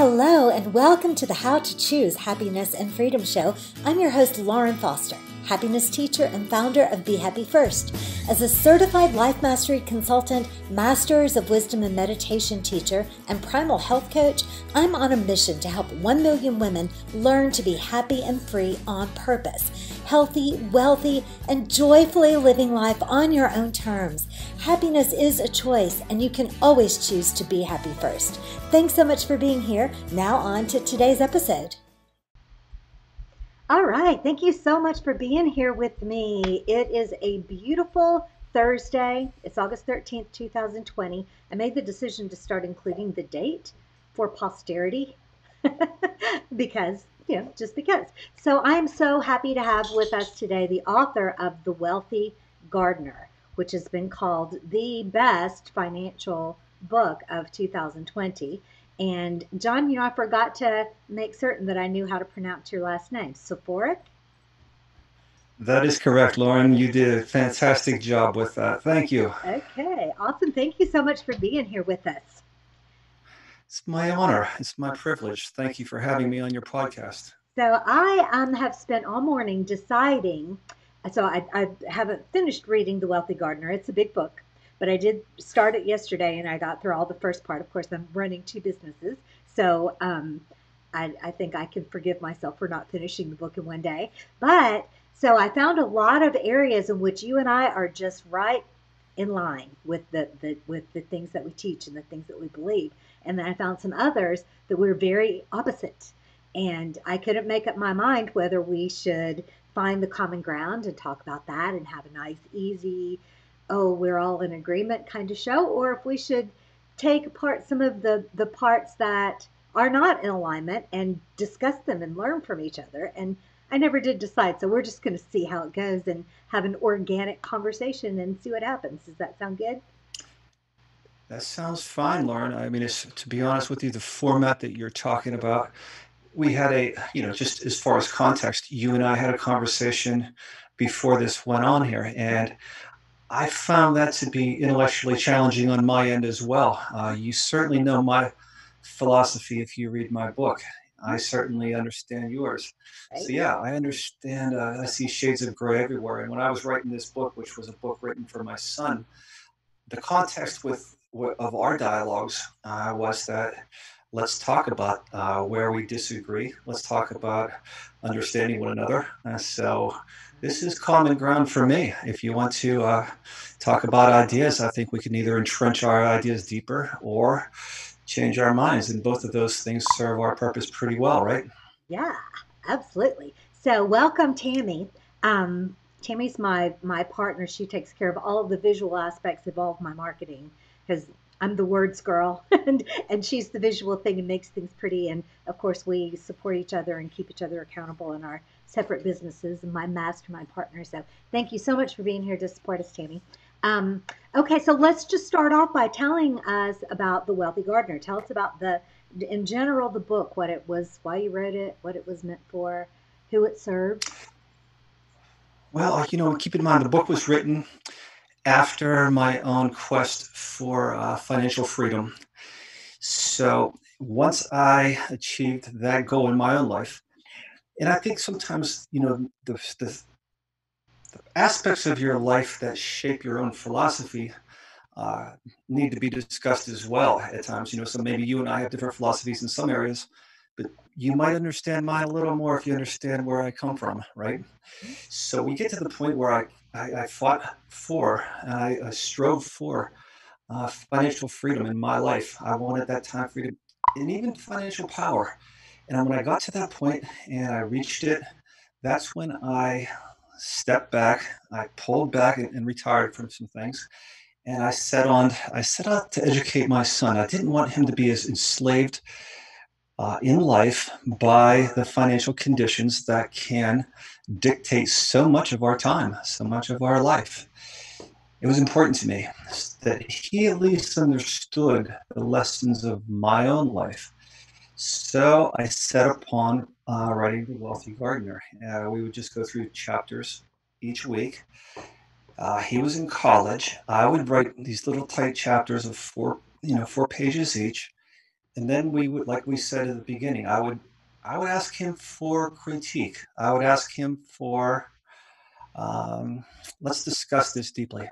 Hello and welcome to the How to Choose Happiness and Freedom Show. I'm your host, Lauren Foster, happiness teacher and founder of Be Happy First. As a certified life mastery consultant, masters of wisdom and meditation teacher, and primal health coach, I'm on a mission to help 1 million women learn to be happy and free on purpose. Healthy, wealthy, and joyfully living life on your own terms. Happiness is a choice, and you can always choose to be happy first. Thanks so much for being here. Now on to today's episode. All right, thank you so much for being here with me. It is a beautiful Thursday. It's August 13th, 2020. I made the decision to start including the date for posterity because, just because. So I'm so happy to have with us today the author of The Wealthy Gardener, which has been called the best financial book of 2020. And John, I forgot to make certain that I knew how to pronounce your last name. Soforic? That is correct, Lauren. You did a fantastic job with that. Thank you. Okay, awesome. Thank you so much for being here with us. It's my honor. It's my privilege. Thank you for having me on your podcast. So I have spent all morning deciding. So I haven't finished reading The Wealthy Gardener. It's a big book, but I did start it yesterday, and I got through all the first part. Of course, I'm running two businesses, so I think I can forgive myself for not finishing the book in one day. But so I found a lot of areas in which you and I are just right in line with the things that we teach and the things that we believe. And then I found some others that we're very opposite. And I couldn't make up my mind whether we should find the common ground and talk about that and have a nice, easy, oh, we're all in agreement kind of show, or if we should take apart some of the parts that are not in alignment and discuss them and learn from each other. And I never did decide. So we're just going to see how it goes and have an organic conversation and see what happens. Does that sound good? That sounds fine, Lauren. I mean, to be honest with you, the format that you're talking about, we had just as far as context, you and I had a conversation before this went on here, and I found that to be intellectually challenging on my end as well. You certainly know my philosophy if you read my book. I certainly understand yours. So yeah, I understand. I see shades of gray everywhere. And when I was writing this book, which was a book written for my son, the context of our dialogues was that let's talk about where we disagree. Let's talk about understanding one another. So this is common ground for me. If you want to talk about ideas, I think we can either entrench our ideas deeper or change our minds. And both of those things serve our purpose pretty well, right? Yeah, absolutely. So welcome, Tammy. Tammy's my partner. She takes care of all of the visual aspects of all of my marketing because I'm the words girl, and she's the visual thing and makes things pretty. And of course, we support each other and keep each other accountable in our separate businesses and my mastermind partner. So thank you so much for being here to support us, Tammy. Okay, so let's just start off by telling us about The Wealthy Gardener. Tell us about in general, the book, what it was, why you wrote it, what it was meant for, who it served. Well, keep in mind the book was written after my own quest for financial freedom. So once I achieved that goal in my own life, and I think sometimes, the aspects of your life that shape your own philosophy uh, need to be discussed as well at times. So maybe you and I have different philosophies in some areas, but you might understand mine a little more if you understand where I come from, right? So we get to the point where I fought for and I strove for financial freedom in my life. I wanted that time freedom and even financial power. And when I got to that point and I reached it, that's when I stepped back, I pulled back and retired from some things. And I set out to educate my son. I didn't want him to be as enslaved in life by the financial conditions that can dictate so much of our time, so much of our life. It was important to me that he at least understood the lessons of my own life. So I set upon writing The Wealthy Gardener. We would just go through chapters each week. He was in college. I would write these little tight chapters of 4 pages each. And then we would, like we said at the beginning, I would ask him for critique. I would ask him for, um, let's discuss this deeply.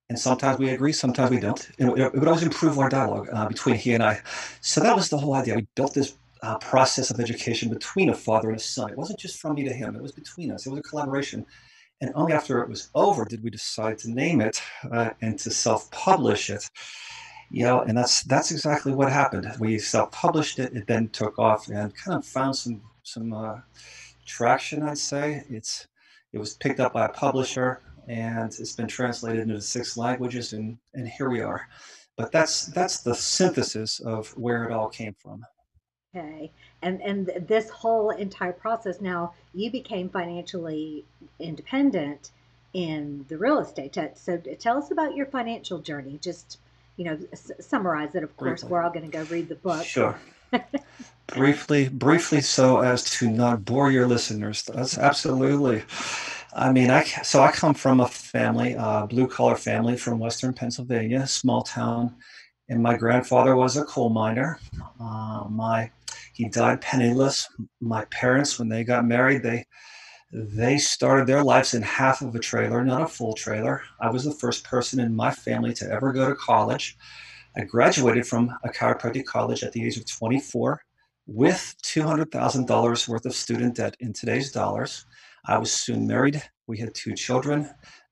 And sometimes we agree, sometimes we don't. And it would always improve our dialogue between he and I. So that was the whole idea. We built this process of education between a father and a son. It wasn't just from me to him, it was between us. It was a collaboration. And only after it was over did we decide to name it and to self-publish it. And that's exactly what happened. We self-published it. It then took off and kind of found some traction. I'd say it was picked up by a publisher and it's been translated into 6 languages, and here we are. But that's the synthesis of where it all came from. Okay. And this whole entire process, now you became financially independent in the real estate. So tell us about your financial journey. Just, summarize it. Of course, Briefly, we're all going to go read the book. sure. Briefly, so as to not bore your listeners. That's absolutely. I mean, so I come from a family, blue collar family from Western Pennsylvania, small town, and my grandfather was a coal miner. My He died penniless. My parents, when they got married, they started their lives in half of a trailer, not a full trailer. I was the first person in my family to ever go to college. I graduated from a chiropractic college at the age of 24 with $200,000 worth of student debt in today's dollars. I was soon married. We had 2 children.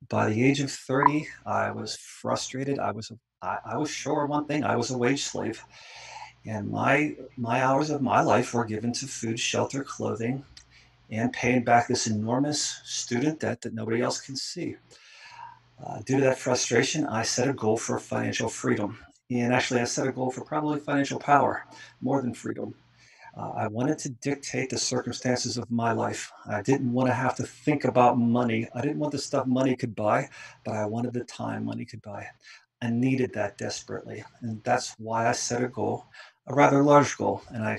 By the age of 30, I was frustrated. I was sure one thing: I was a wage slave, and my hours of my life were given to food, shelter, clothing, and paying back this enormous student debt that nobody else can see. Due to that frustration, I set a goal for financial freedom. And actually, I set a goal for probably financial power more than freedom. I wanted to dictate the circumstances of my life. I didn't want to have to think about money. I didn't want the stuff money could buy, but I wanted the time money could buy. I needed that desperately. And that's why I set a goal, a rather large goal. And I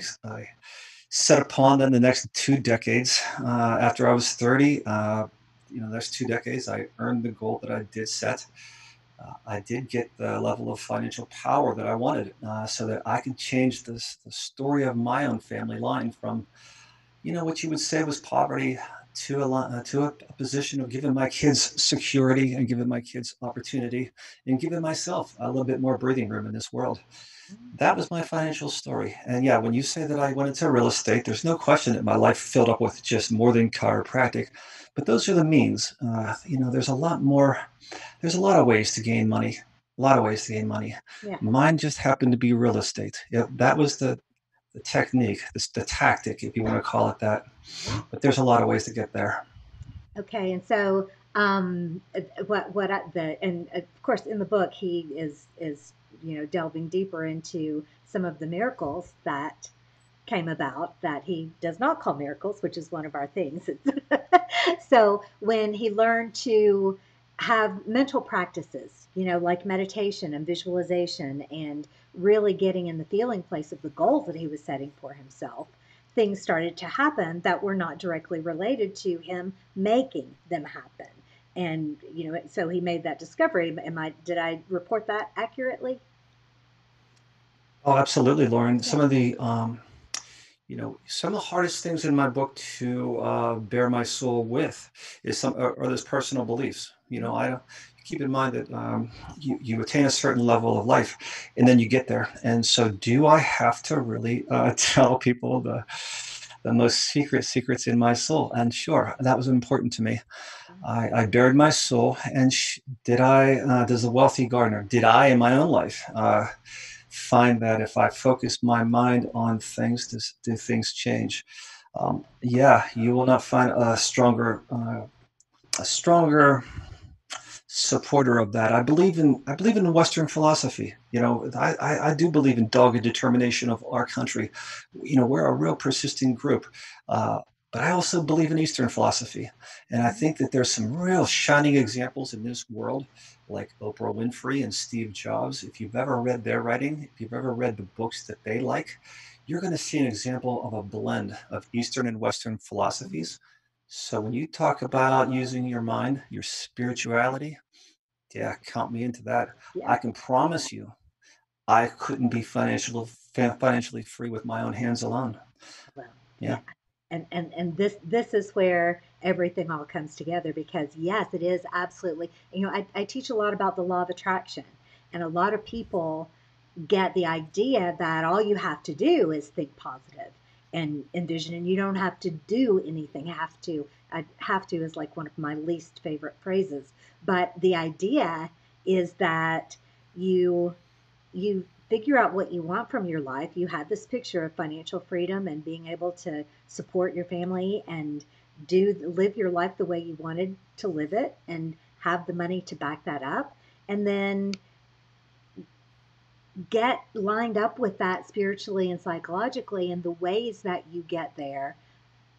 set upon then the next 2 decades. After I was 30, there's 2 decades, I earned the goal that I did set. I did get the level of financial power that I wanted, so that I could change the story of my own family line from, what you would say was poverty to a position of giving my kids security and giving my kids opportunity and giving myself a little bit more breathing room in this world. That was my financial story. And yeah, when you say that I went into real estate, there's no question that my life filled up with just more than chiropractic. But those are the means. There's a lot more. There's a lot of ways to gain money. A lot of ways to gain money. Yeah. Mine just happened to be real estate. Yeah, that was the technique, the tactic, if you want to call it that. But there's a lot of ways to get there. Okay, and so what and of course in the book he is delving deeper into some of the miracles that came about that he does not call miracles, which is one of our things. So when he learned to have mental practices, like meditation and visualization and really getting in the feeling place of the goals that he was setting for himself, things started to happen that were not directly related to him making them happen. And so he made that discovery. Did I report that accurately? Oh, absolutely, Lauren. Yeah. Some of the hardest things in my book to bear my soul with are those personal beliefs. I keep in mind that you attain a certain level of life, and then you get there. And so, do I have to really tell people the most secret secrets in my soul? And sure, that was important to me. I bared my soul, and did I? Does the wealthy gardener? Did I, in my own life, find that if I focus my mind on things, do things change? Yeah, you will not find a stronger supporter of that. I believe in Western philosophy. I do believe in dogged determination of our country. We're a real persistent group. Uh, but I also believe in Eastern philosophy. And I think that there's some real shining examples in this world, like Oprah Winfrey and Steve Jobs. If you've ever read their writing, if you've ever read the books that they like, you're going to see an example of a blend of Eastern and Western philosophies. So when you talk about using your mind, your spirituality, yeah, count me into that. Yeah. I can promise you, I couldn't be financially free with my own hands alone. Well, yeah. Yeah. And this is where everything all comes together, because yes, it is absolutely, I teach a lot about the law of attraction, and a lot of people get the idea that all you have to do is think positive and envision, and you don't have to do anything. Have to is like one of my least favorite phrases, but the idea is that you you figure out what you want from your life. You had this picture of financial freedom and being able to support your family and do live your life the way you wanted to live it, and have the money to back that up, and then get lined up with that spiritually and psychologically, and the ways that you get there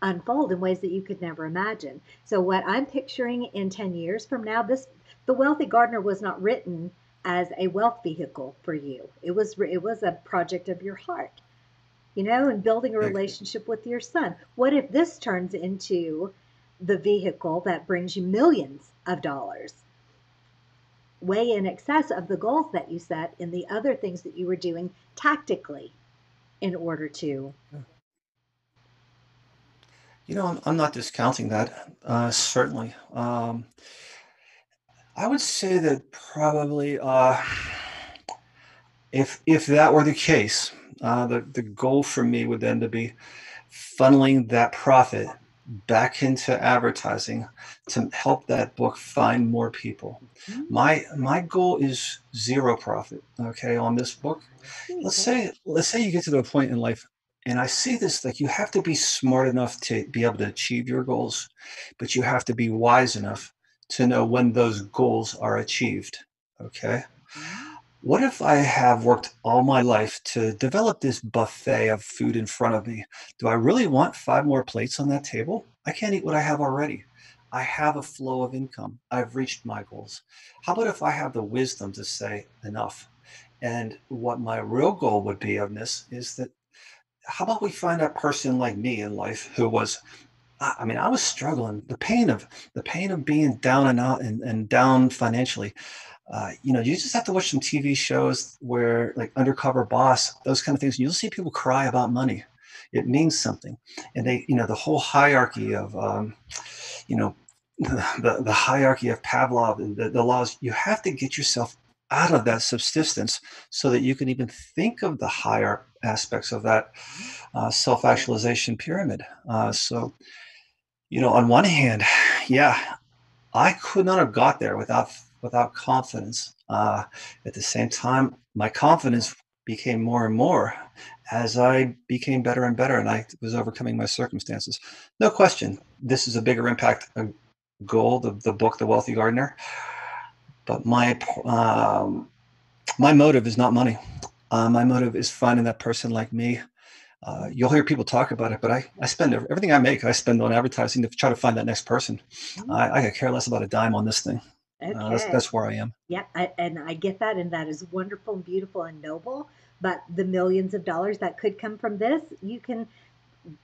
unfold in ways that you could never imagine. So what I'm picturing in 10 years from now, this the Wealthy Gardener was not written as a wealth vehicle for you. It was a project of your heart, and building a relationship with your son. What if this turns into the vehicle that brings you millions of dollars, way in excess of the goals that you set and the other things that you were doing tactically in order to. I'm not discounting that, certainly. I would say that probably, if that were the case, the goal for me would then to be funneling that profit back into advertising to help that book find more people. My goal is zero profit, okay, on this book. I see. Let's say you get to the point in life, and I see this, like, you have to be smart enough to be able to achieve your goals, but you have to be wise enough to know when those goals are achieved. Okay. Mhm. What if I have worked all my life to develop this buffet of food in front of me? Do I really want five more plates on that table? I can't eat what I have already. I have a flow of income. I've reached my goals. How about if I have the wisdom to say enough? And what my real goal would be on this is that, how about we find that person like me in life who was, I mean, I was struggling, the pain of being down and out and down financially. You just have to watch some TV shows where, like, Undercover Boss, those kind of things. You'll see people cry about money. It means something, and the whole hierarchy of, you know, the hierarchy of Pavlov and the laws. You have to get yourself out of that subsistence so that you can even think of the higher aspects of that self-actualization pyramid. On one hand, yeah, I could not have got there without confidence. At the same time, my confidence became more and more as I became better and better, and I was overcoming my circumstances. No question, this is a bigger impact goal, the book, The Wealthy Gardener. But my motive is not money. My motive is finding that person like me. You'll hear people talk about it, but I spend everything I make, I spend on advertising to try to find that next person. Mhm. I could care less about a dime on this thing. That's Okay. that's where I am. Yep, and I get that, and that is wonderful and beautiful and noble. But the millions of dollars that could come from this, you can.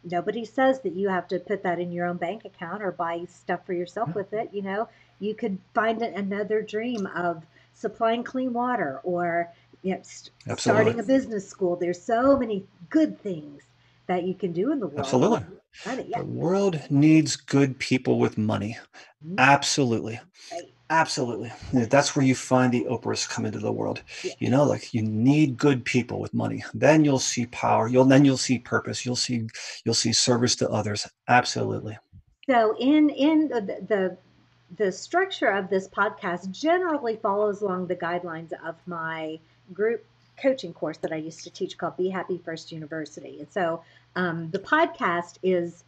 Nobody says that you have to put that in your own bank account or buy stuff for yourself with it. You could find another dream of supplying clean water, or Absolutely, starting a business school. There's so many good things that you can do in the world with absolutely. money. Yeah. The world needs good people with money. Mhm. Absolutely. Right. Absolutely. Yeah, that's where you find the Oprahs come into the world. Yeah. Like, you need good people with money. Then you'll see power. You'll see purpose. You'll see service to others. Absolutely. So in the structure of this podcast generally follows along the guidelines of my group coaching course that I used to teach, called Be Happy First University. And so the podcast is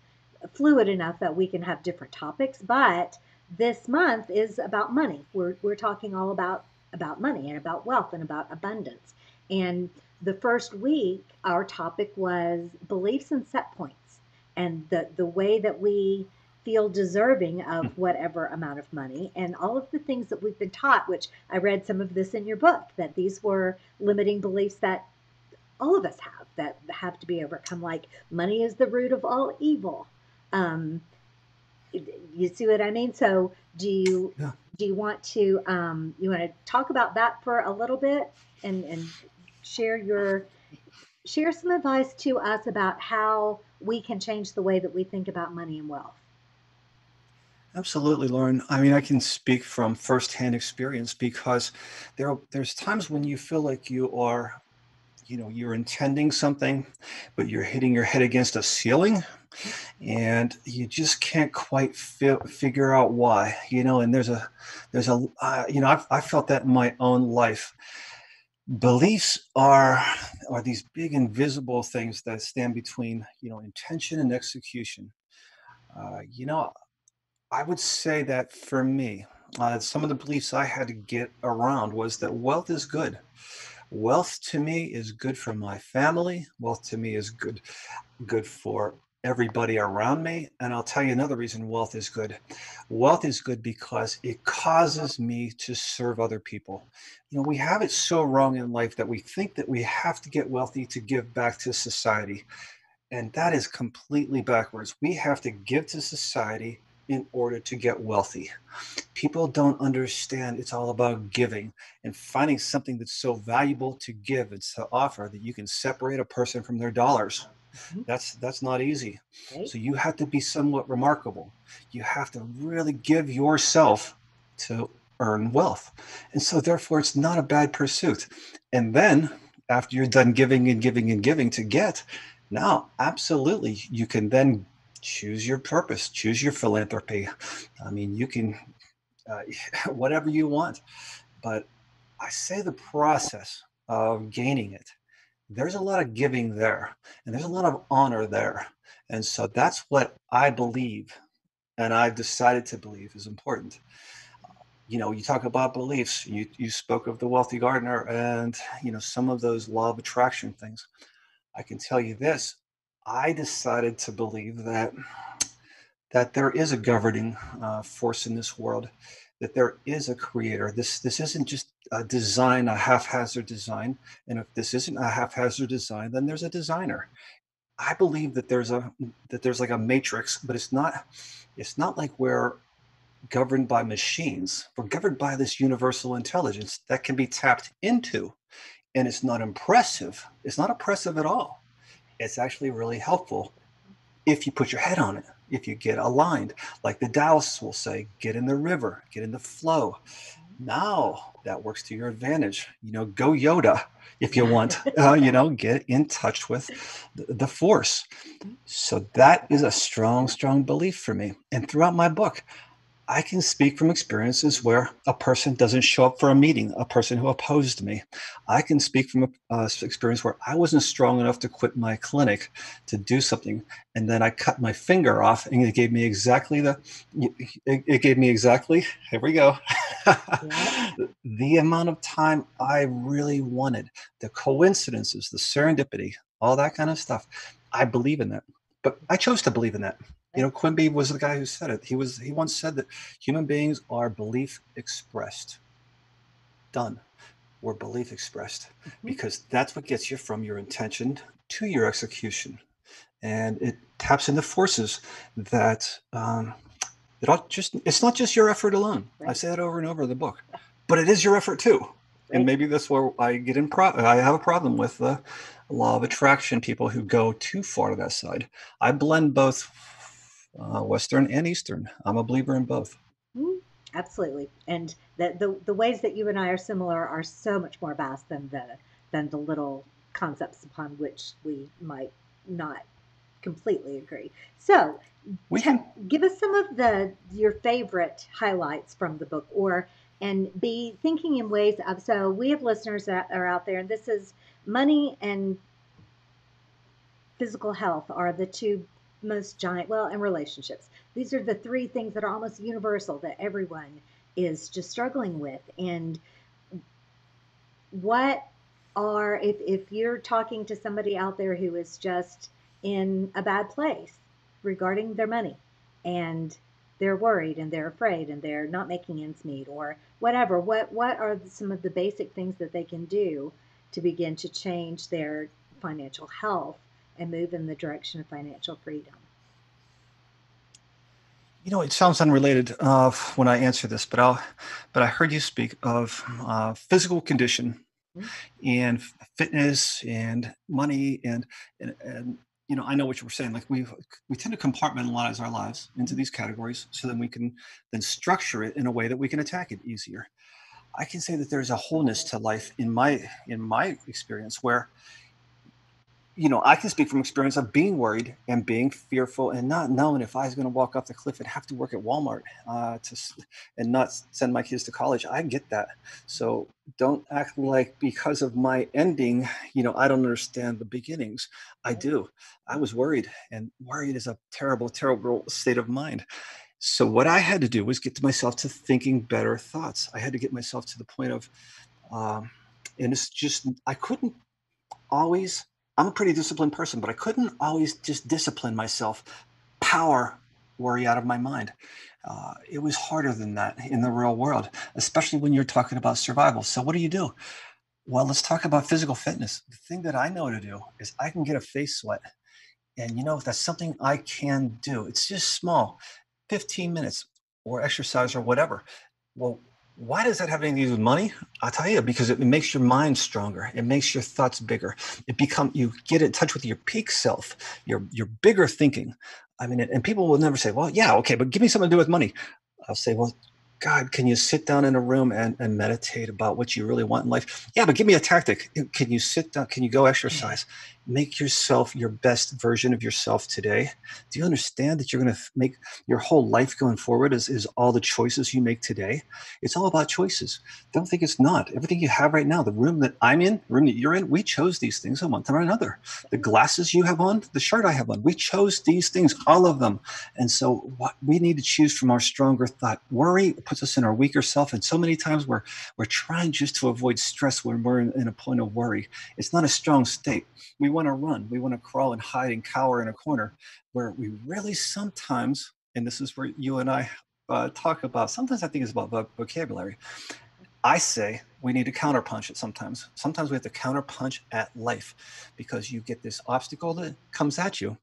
fluid enough that we can have different topics, but this month is about money. We're talking all about money and about wealth and about abundance. And the first week, our topic was beliefs and set points, and the way that we feel deserving of whatever amount of money, and all of the things that we've been taught, which I read some of this in your book, that these were limiting beliefs that all of us have, that have to be overcome, like money is the root of all evil. um, you see what I mean? So Yeah. do you want to talk about that for a little bit, and share your share some advice to us about how we can change the way that we think about money and wealth. Absolutely, Lauren. I mean, I can speak from firsthand experience because there's times when you feel like you're intending something, but you're hitting your head against a ceiling, and you just can't quite figure out why. And I've felt that in my own life. Beliefs are these big invisible things that stand between intention and execution. Uh, you know, I would say that for me, some of the beliefs I had to get around was that wealth is good. Wealth to me is good for my family. Wealth to me is good for everybody around me. And I'll tell you another reason wealth is good. Wealth is good because it causes me to serve other people. We have it so wrong in life that we think that we have to get wealthy to give back to society. And that is completely backwards. We have to give to society in order to get wealthy. People don't understand it's all about giving and finding something that's so valuable to give and to offer that you can separate a person from their dollars. Mhm. That's not easy. Right? So you have to be somewhat remarkable. You have to really give yourself to earn wealth. And so therefore it's not a bad pursuit. And then after you're done giving and giving and giving to get, now absolutely you can then choose your purpose, choose your philanthropy. I mean, you can uh, whatever you want. But I say the process of gaining it, there's a lot of giving there, and there's a lot of honor there. And so that's what I believe, and I've decided to believe is important. You talk about beliefs. You spoke of the wealthy gardener, and some of those law of attraction things. I can tell you this: I decided to believe that there is a governing force in this world, that there is a creator. This isn't just a design, a haphazard design. And if this isn't a haphazard design, then there's a designer. I believe that there's like a matrix, but it's not like we're governed by machines. We're governed by this universal intelligence that can be tapped into. And it's not impressive. It's not oppressive at all. It's actually really helpful if you put your head on it, if you get aligned. Like the Taoists will say, get in the river, get in the flow. Now that works to your advantage. Go Yoda if you want. Get in touch with the force. So that is a strong, strong belief for me. And throughout my book, I can speak from experiences where a person doesn't show up for a meeting, a person who opposed me. I can speak from a experience where I wasn't strong enough to quit my clinic to do something, and then I cut my finger off, and it gave me exactly it gave me exactly, here we go, Yep. the amount of time I really wanted, the coincidences, the serendipity, all that kind of stuff. I believe in that, but I chose to believe in that. Right. Quimby was the guy who said it. He once said that human beings are belief expressed. Done. We're belief expressed Mhm. because that's what gets you from your intention to your execution, and it taps into forces that it's not just your effort alone. I Right. say that over and over in the book, but it is your effort too. And Right. maybe that's where I have a problem with the law of attraction. People who go too far to that side. I blend both Western and Eastern. I'm a believer in both. Mm, absolutely. And the ways that you and I are similar are so much more vast than the little concepts upon which we might not completely agree. So, We can. give us some of the your favorite highlights from the book, or and be thinking in ways of. So we have listeners that are out there, and this is money and physical health are the two most giant, well, and relationships. These are the three things that are almost universal that everyone is just struggling with. And what are, if you're talking to somebody out there who is just in a bad place regarding their money, and they're worried and they're afraid and they're not making ends meet or whatever, what are some of the basic things that they can do to begin to change their financial health and move in the direction of financial freedom? It sounds unrelated when I answer this, but I heard you speak of physical condition. Mhm. and fitness and money and I know what you were saying. Like we tend to compartmentalize our lives into Mhm. these categories, so then we can then structure it in a way that we can attack it easier. I can say that there's a wholeness to life in my experience where I can speak from experience of being worried and being fearful and not knowing if I was going to walk off the cliff and have to work at Walmart and not send my kids to college. I get that. So don't act like because of my ending, I don't understand the beginnings. I Right. do. I was worried, and worried is a terrible, terrible state of mind. So what I had to do was get to myself to thinking better thoughts. I had to get myself to the point of, um, and it's just I couldn't always I'm a pretty disciplined person, but I couldn't always just discipline myself, power worry out of my mind. It was harder than that in the real world, especially when you're talking about survival. So what do you do? Well, let's talk about physical fitness. The thing that I know to do is I can get a face sweat. And that's something I can do. It's just small, 15 minutes or exercise or whatever. Well, why does that have anything to do with money? I'll tell you, because it makes your mind stronger. It makes your thoughts bigger. You get in touch with your peak self, your bigger thinking. I mean, and people will never say, well, yeah, okay, but give me something to do with money. I'll say, well, God, can you sit down in a room and meditate about what you really want in life? Yeah, but give me a tactic. Can you sit down? Can you go exercise? Make yourself your best version of yourself today. Do you understand that you're going to make your whole life going forward is all the choices you make today? It's all about choices. Don't think it's not. Everything you have right now, the room that I'm in, the room that you're in, we chose these things one time or another. The glasses you have on, the shirt I have on, we chose these things, all of them. And so what we need to choose from our stronger thought. Worry puts us in our weaker self. And so many times we're trying just to avoid stress when we're in a point of worry. It's not a strong state. We want to run. We want to crawl and hide and cower in a corner where we really sometimes, and this is where you and I talk about, sometimes I think it's about vocabulary. I say we need to counterpunch it sometimes. Sometimes we have to counterpunch at life because you get this obstacle that comes at you.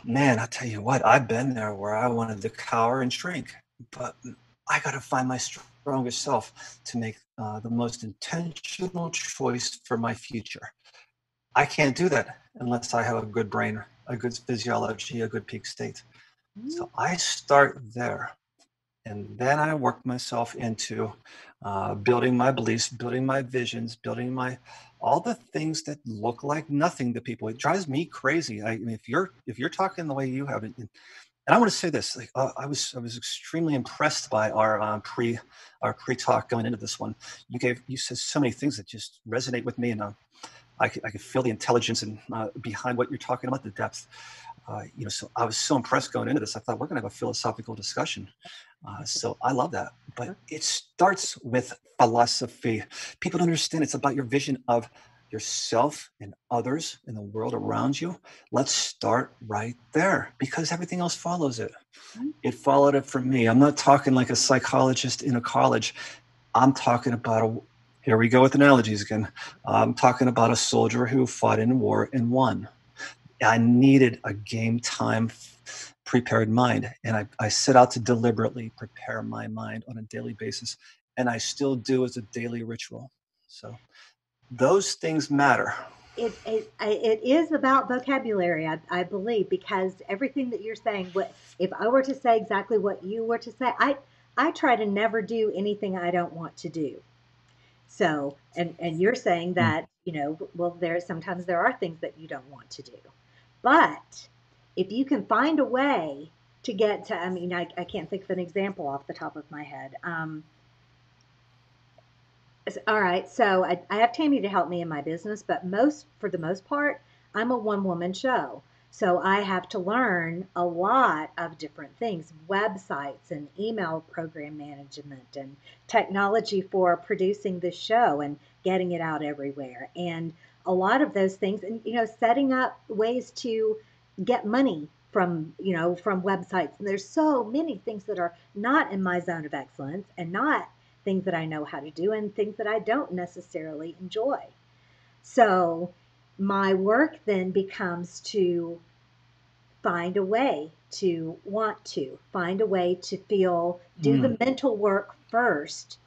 Man, I tell you what, I've been there where I wanted to cower and shrink, but I got to find my strongest self to make the most intentional choice for my future. I can't do that unless I have a good brain, a good physiology, a good peak state. Mhm. So I start there. And then I work myself into building my beliefs, building my visions, building my all the things that look like nothing to people. It drives me crazy. I mean, if you're talking the way you have it, and I want to say this, like I was extremely impressed by our pre talk going into this one. You said so many things that just resonate with me, and I could feel the intelligence and behind what you're talking about, the depth. So I was so impressed going into this. I thought we're going to have a philosophical discussion. So I love that. But it starts with philosophy. People don't understand it's about your vision of yourself and others in the world around you. Let's start right there because everything else follows it. It followed it for me. I'm not talking like a psychologist in a college. I'm talking about here we go with analogies again. I'm talking about a soldier who fought in war and won. I needed a game time prepared mind. And I set out to deliberately prepare my mind on a daily basis. And I still do as a daily ritual. So those things matter. It is about vocabulary, I believe, because everything that you're saying, what if I were to say exactly what you were to say, I try to never do anything I don't want to do. So, and you're saying Mm, that, well, sometimes there are things that you don't want to do. But if you can find a way to get to, I mean, I can't think of an example off the top of my head. All right, so I have Tammy to help me in my business, but for the most part, I'm a one woman show. So I have to learn a lot of different things, websites and email program management and technology for producing the show and getting it out everywhere. And a lot of those things, and setting up ways to get money from websites. And there's so many things that are not in my zone of excellence and not things that I know how to do and things that I don't necessarily enjoy. So my work then becomes to find a way find a way to do the mental work first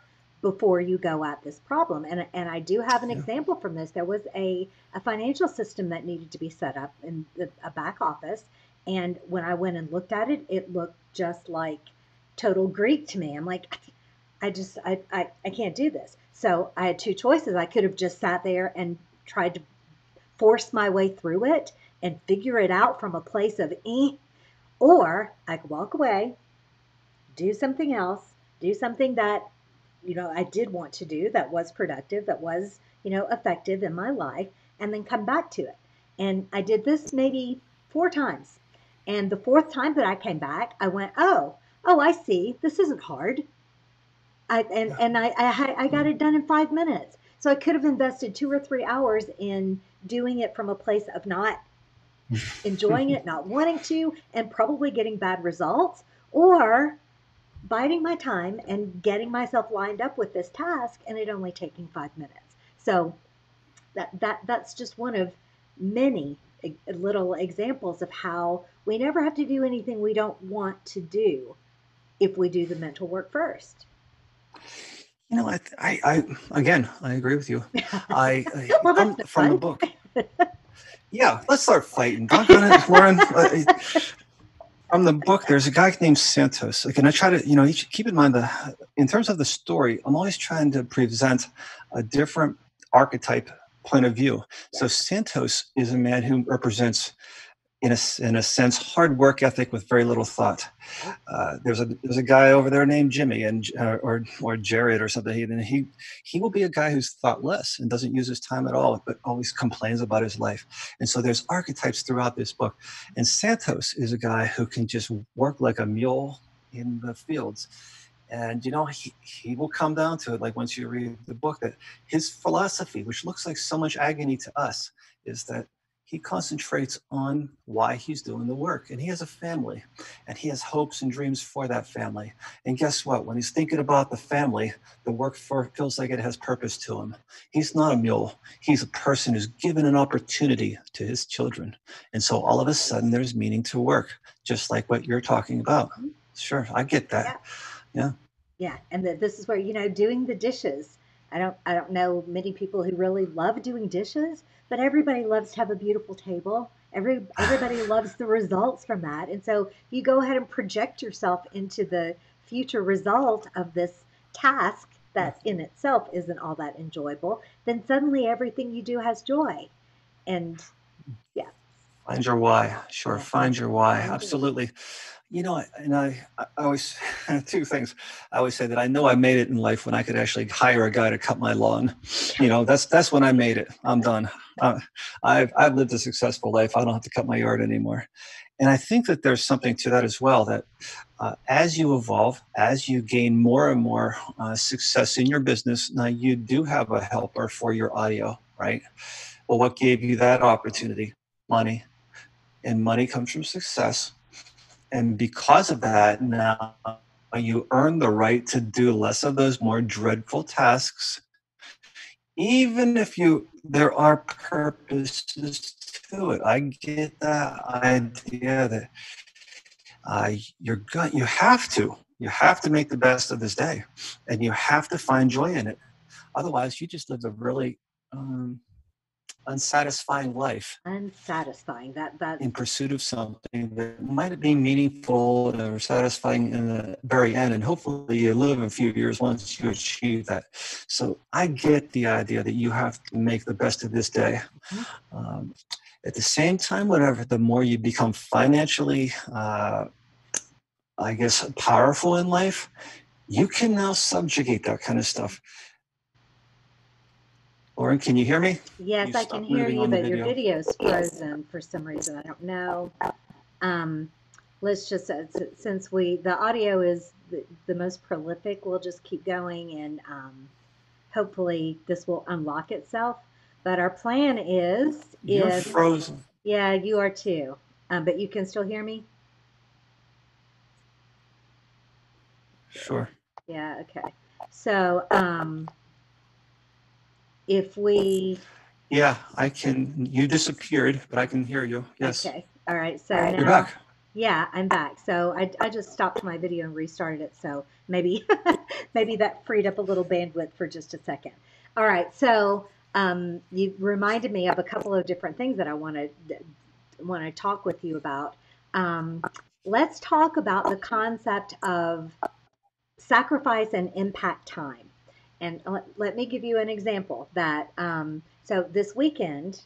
before you go at this problem. And I do have an Yeah. example from this. There was a financial system that needed to be set up in a back office. And when I went and looked at it, it looked just like total Greek to me. I'm like, I can't do this. So I had two choices. I could have just sat there and tried to force my way through it and figure it out from a place of or I could walk away, do something else, do something that, I did want to do that was productive, that was, effective in my life, and then come back to it. And I did this maybe four times. And the fourth time that I came back, I went, oh, I see. This isn't hard. Yeah. I got it done in 5 minutes. So I could have invested 2 or 3 hours in doing it from a place of not enjoying it, not wanting to, and probably getting bad results, or biding my time and getting myself lined up with this task and it only taking 5 minutes. So that's just one of many little examples of how we never have to do anything we don't want to do if we do the mental work first. Again, I agree with you. I Well, that's no from the fun. book. Yeah, let's start fighting. Doggone it, Lauren. From the book, there's a guy named Santos. Like, and I try to, keep in mind that in terms of the story, I'm always trying to present a different archetype point of view. So Yes. Santos is a man who represents, in a sense, hard work ethic with very little thought. Right. There's a guy over there named Jimmy and or Jared or something. He will be a guy who's thoughtless and doesn't use his time at all, but always complains about his life. And so there's archetypes throughout this book. And Santos is a guy who can just work like a mule in the fields. And he will come down to it, like once you read the book, that his philosophy, which looks like so much agony to us, is that he concentrates on why he's doing the work. And he has a family, and he has hopes and dreams for that family. And guess what? When he's thinking about the family, the work feels like it has purpose to him. He's not a mule. He's a person who's given an opportunity to his children. And so all of a sudden there's meaning to work, just like what you're talking about. Mhm. Sure, I get that. Yeah. Yeah. Yeah, and this is where, doing the dishes. I don't know many people who really love doing dishes, but everybody loves to have a beautiful table. Everybody loves the results from that. And so you go ahead and project yourself into the future result of this task Yeah. that in itself isn't all that enjoyable, then suddenly everything you do has joy. And yeah, Find your why. Sure, yeah, find your why. find your why. Absolutely. And I always, two things. I always say that I know I made it in life when I could actually hire a guy to cut my lawn. That's when I made it. I'm done. Uh, I've lived a successful life. I don't have to cut my yard anymore. And I think that there's something to that as well. That as you evolve, as you gain more and more success in your business, now you do have a helper for your audio, right? Well, what gave you that opportunity? Money, and money comes from success. And because of that, now you earn the right to do less of those more dreadful tasks, even if there are purposes to it. I get that idea that you have to make the best of this day, and you have to find joy in it. Otherwise, you just live a really um, unsatisfying life Unsatisfying. in pursuit of something that might be meaningful or satisfying in the very end. And hopefully you live a few years once you achieve that. So I get the idea that you have to make the best of this day. Mhm. Um, at the same time, whatever, the more you become financially, I guess, powerful in life, you can now subjugate that kind of stuff. Lauren, can you hear me? Yes, You I can stopped hear moving you, on the but your video. video's frozen for some reason. I don't know. Um, let's just, since the audio is the most prolific, we'll just keep going and hopefully this will unlock itself. But our plan is You're if, frozen. yeah, you are too, but you can still hear me? Good. Sure. Yeah, okay. So if we, Yeah, I can. You disappeared, but I can hear you. Yes. okay, all right. So You're now back. Yeah, I'm back. So I just stopped my video and restarted it. So maybe maybe that freed up a little bandwidth for just a second. All right. So you reminded me of a couple of different things that I want to talk with you about. Um, let's talk about the concept of sacrifice and impact time. And let me give you an example that so this weekend,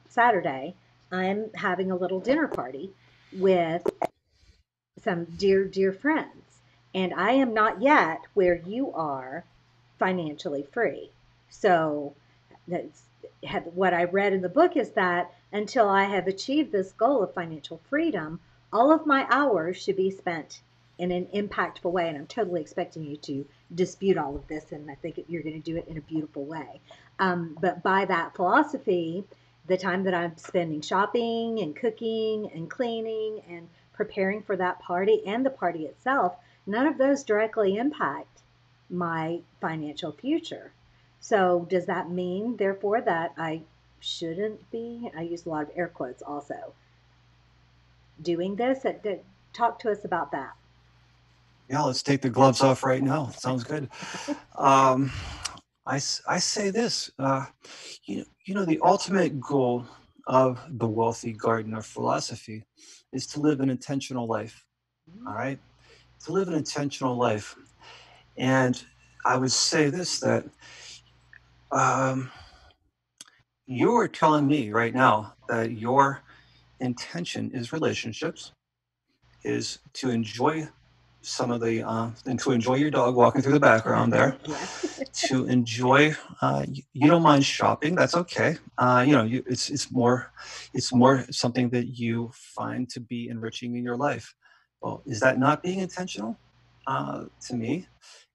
Saturday, I'm having a little dinner party with some dear friends. And I am not yet where you are financially free. So that's what I read in the book is that until I have achieved this goal of financial freedom, all of my hours should be spent in an impactful way. And I'm totally expecting you to dispute all of this, and I think you're going to do it in a beautiful way. But by that philosophy, the time that I'm spending shopping and cooking and cleaning and preparing for that party and the party itself, none of those directly impact my financial future. So, does that mean, therefore, that I shouldn't be? I use a lot of air quotes also doing this. Talk to us about that. Yeah, let's take the gloves off right now. Sounds good. Um, I say this, the ultimate goal of the wealthy gardener philosophy is to live an intentional life. All right, to live an intentional life, and I would say this that um, you are telling me right now that your intention is relationships, is to enjoy some of the and to enjoy your dog walking through the background there, Yes. to enjoy you don't mind shopping, that's okay. It's more something that you find to be enriching in your life. Well, is that not being intentional? To me,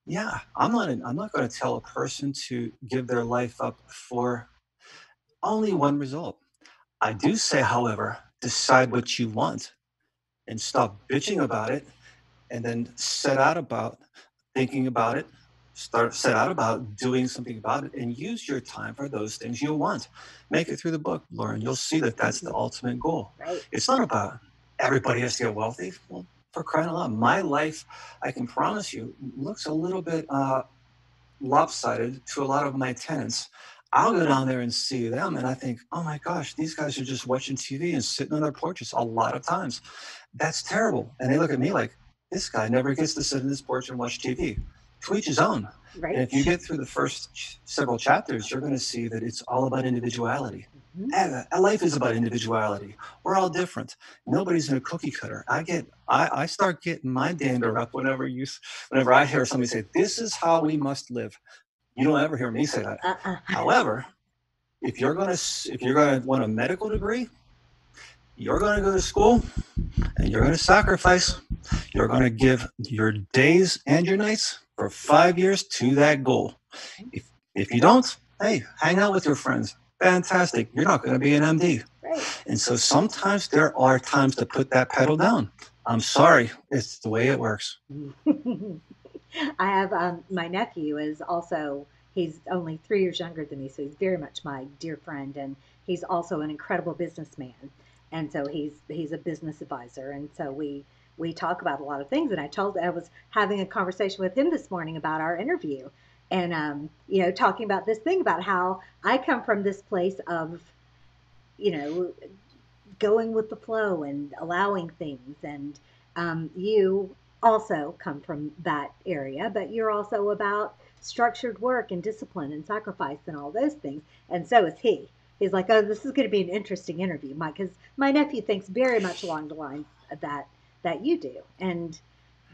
yeah, I'm not going to tell a person to give their life up for only one result. I do say, however, decide what you want and stop bitching about it, and then set out about thinking about it, start set out about doing something about it, and use your time for those things you want. Make it through the book, Lauren. You'll see that that's the ultimate goal. Right. It's not about everybody has to get wealthy. Well, for crying out loud, my life, I can promise you, looks a little bit lopsided to a lot of my tenants. I'll go down there and see them, and I think, oh my gosh, these guys are just watching TV and sitting on their porches a lot of times. That's terrible. And they look at me like, this guy never gets to sit in his porch and watch TV. To each his own. And Right. if you get through the first several chapters, you're going to see that it's all about individuality. Mhm. Life is about individuality. We're all different. Nobody's in a cookie cutter. I start getting my dander up whenever I hear somebody say, "This is how we must live." You don't ever hear me say that. Uh-uh. However, if you're gonna want a medical degree, you're going to go to school and you're going to sacrifice. You're going to give your days and your nights for 5 years to that goal. If you don't, hey, hang out with your friends. Fantastic. You're not going to be an MD. Right. And so sometimes there are times to put that pedal down. I'm sorry. It's the way it works. I have my nephew is also he's only 3 years younger than me, so he's very much my dear friend, and he's also an incredible businessman. And so he's a business advisor, and so we talk about a lot of things. And I was having a conversation with him this morning about our interview, and talking about this thing about how I come from this place of you know going with the flow and allowing things. And you also come from that area, but you're also about structured work and discipline and sacrifice and all those things. And so is he. He's like, oh, this is going to be an interesting interview, Mike, because my nephew thinks very much along the lines that you do, and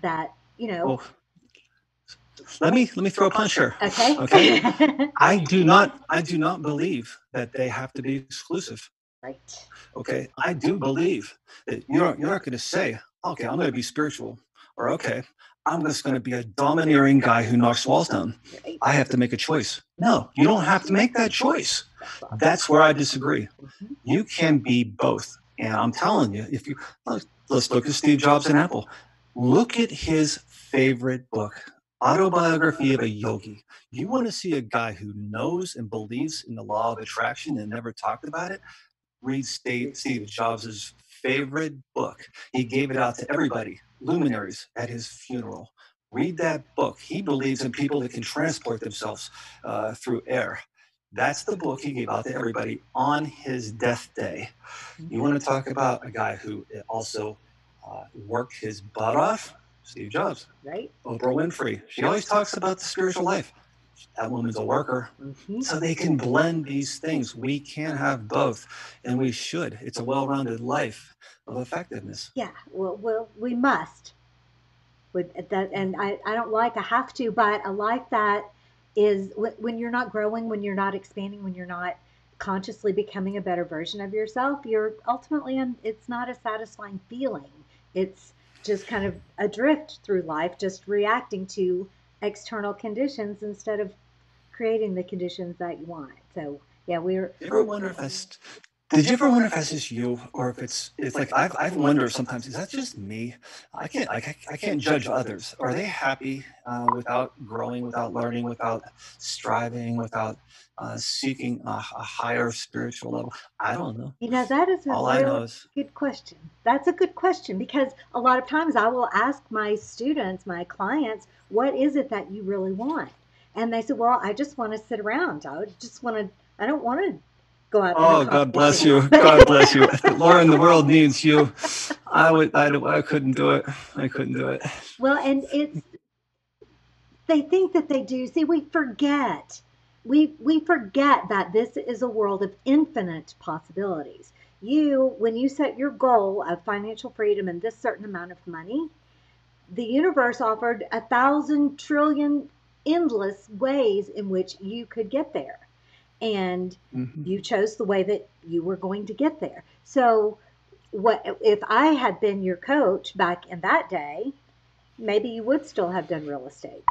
that Well, let me throw a punch here. okay, Okay. I do not believe that they have to be exclusive. right, Okay. I do believe that you're not going to say, okay, I'm going to be spiritual, or okay, I'm just going to be a domineering guy who knocks walls down. right, I have to make a choice. No, you don't have to make that choice. that's awesome. That's where I disagree. Mhm. You can be both. And I'm telling you, if you let's look at Steve Jobs and Apple. Look at his favorite book, Autobiography of a Yogi. You want to see a guy who knows and believes in the law of attraction and never talked about it? Read Steve Jobs's favorite book. He gave it out to everybody, luminaries at his funeral. Read that book. He believes in people that can transport themselves through air. That's the book he gave out to everybody on his death day. You want to talk about a guy who also worked his butt off? Steve Jobs. Right? Oprah Winfrey. She always talks about the spiritual life. That woman's a worker. Hmm. So they can blend these things. We can have both, and we should. It's a well rounded life of effectiveness. Yeah. Well, we must. With that, and I don't like a have to, but a life that is when you're not growing, when you're not expanding, when you're not consciously becoming a better version of yourself, you're ultimately, it's not a satisfying feeling. It's just kind of adrift through life, just reacting to external conditions instead of creating the conditions that you want. So yeah, You ever wonder if that's Did you ever wonder if that's just you, or if it's like I've wondered sometimes, is that just me? I can't judge others. Are they happy without growing, without learning, without striving, without seeking a higher spiritual level? I don't know. That is a All I know really is, good question. That's a good question because a lot of times I will ask my students, my clients, what is it that you really want? And they say, well, I just want to sit around. I don't want to go out in a oh, God bless competition. you, God bless you, Lauren. The world needs you. I couldn't do it. I couldn't do it. Well, and they think that they do. See, we forget. We forget that this is a world of infinite possibilities. When you set your goal of financial freedom and this certain amount of money, the universe offered 1,000 trillion endless ways in which you could get there. And Mhm. you chose the way that you were going to get there. So, what if I had been your coach back in that day? Maybe you would still have done real estate,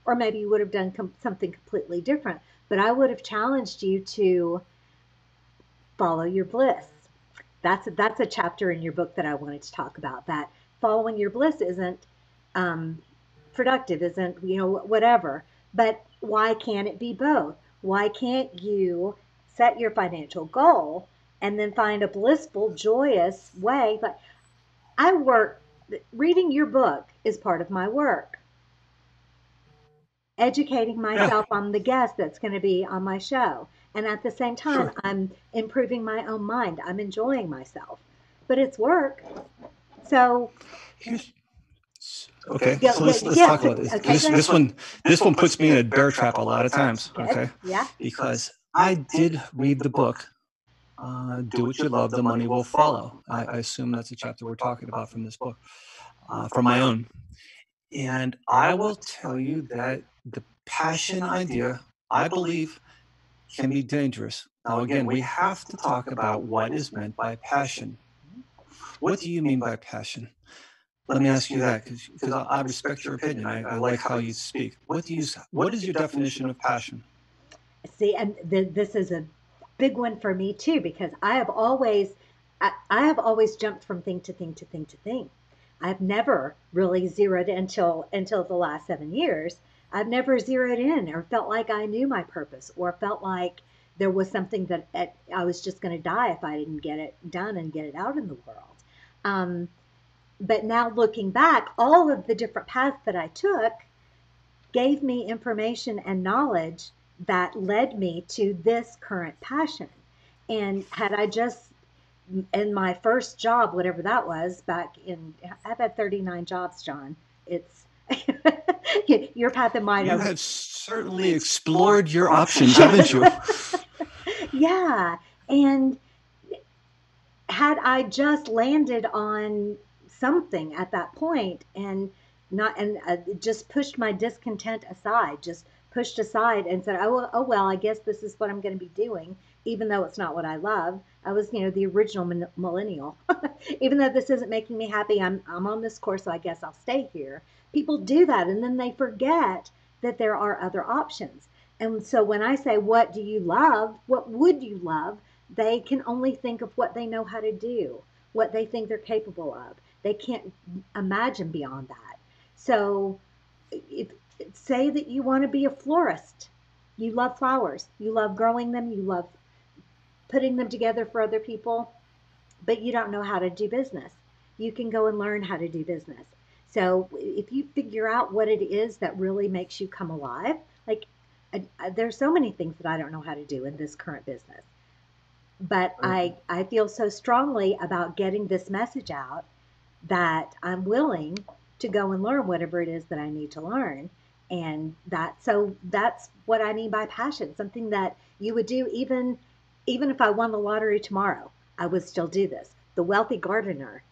or maybe you would have done something completely different. But I would have challenged you to follow your bliss. That's a chapter in your book that I wanted to talk about. That following your bliss isn't um, productive, isn't whatever. But why can't it be both? Why can't you set your financial goal and then find a blissful, joyous way? But I work. Reading your book is part of my work. Educating Yeah, myself on the guest that's going to be on my show. And at the same time, sure. I'm improving my own mind. I'm enjoying myself. But it's work. So, Here's Okay, yeah, so yeah, let's yeah. talk about this. Okay, go ahead. This one puts me in a bear trap a lot of times. Good. Okay, Yeah. because I did read the book. Do what you love, the money will follow. I assume that's a chapter we're talking about from this book, from my own. And I will tell you that the passion idea, I believe, can be dangerous. Now, again, we have to talk about what is meant by passion. What do you mean by passion? Let me ask you that, because I respect your opinion. I like how you speak. What is your definition of passion? See, and this is a big one for me too because I have always jumped from thing to thing to thing to thing. I've never really zeroed until the last 7 years. I've never zeroed in or felt like I knew my purpose or felt like there was something that I was just going to die if I didn't get it done and get it out in the world. Um, but now looking back, all of the different paths that I took gave me information and knowledge that led me to this current passion. And had I just in my first job, whatever that was back in, I've had 39 jobs, John. It's your path and mine You are, have certainly explored your options, haven't you? yeah. And had I just landed on something at that point and not and just pushed my discontent aside, just pushed aside and said, oh well, I guess this is what I'm going to be doing, even though it's not what I love. I was, the original millennial. Even though this isn't making me happy, I'm on this course, so I guess I'll stay here. People do that, and then they forget that there are other options. And so when I say, what do you love? What would you love? They can only think of what they know how to do, what they think they're capable of. They can't imagine beyond that. So, if, say that you want to be a florist, you love flowers, you love growing them, you love putting them together for other people. but you don't know how to do business. You can go and learn how to do business. So if you figure out what it is that really makes you come alive, like there's so many things that I don't know how to do in this current business, but Right. I feel so strongly about getting this message out that I'm willing to go and learn whatever it is that I need to learn. And that's what I mean by passion, something that you would do even if I won the lottery tomorrow, I would still do this. The wealthy gardener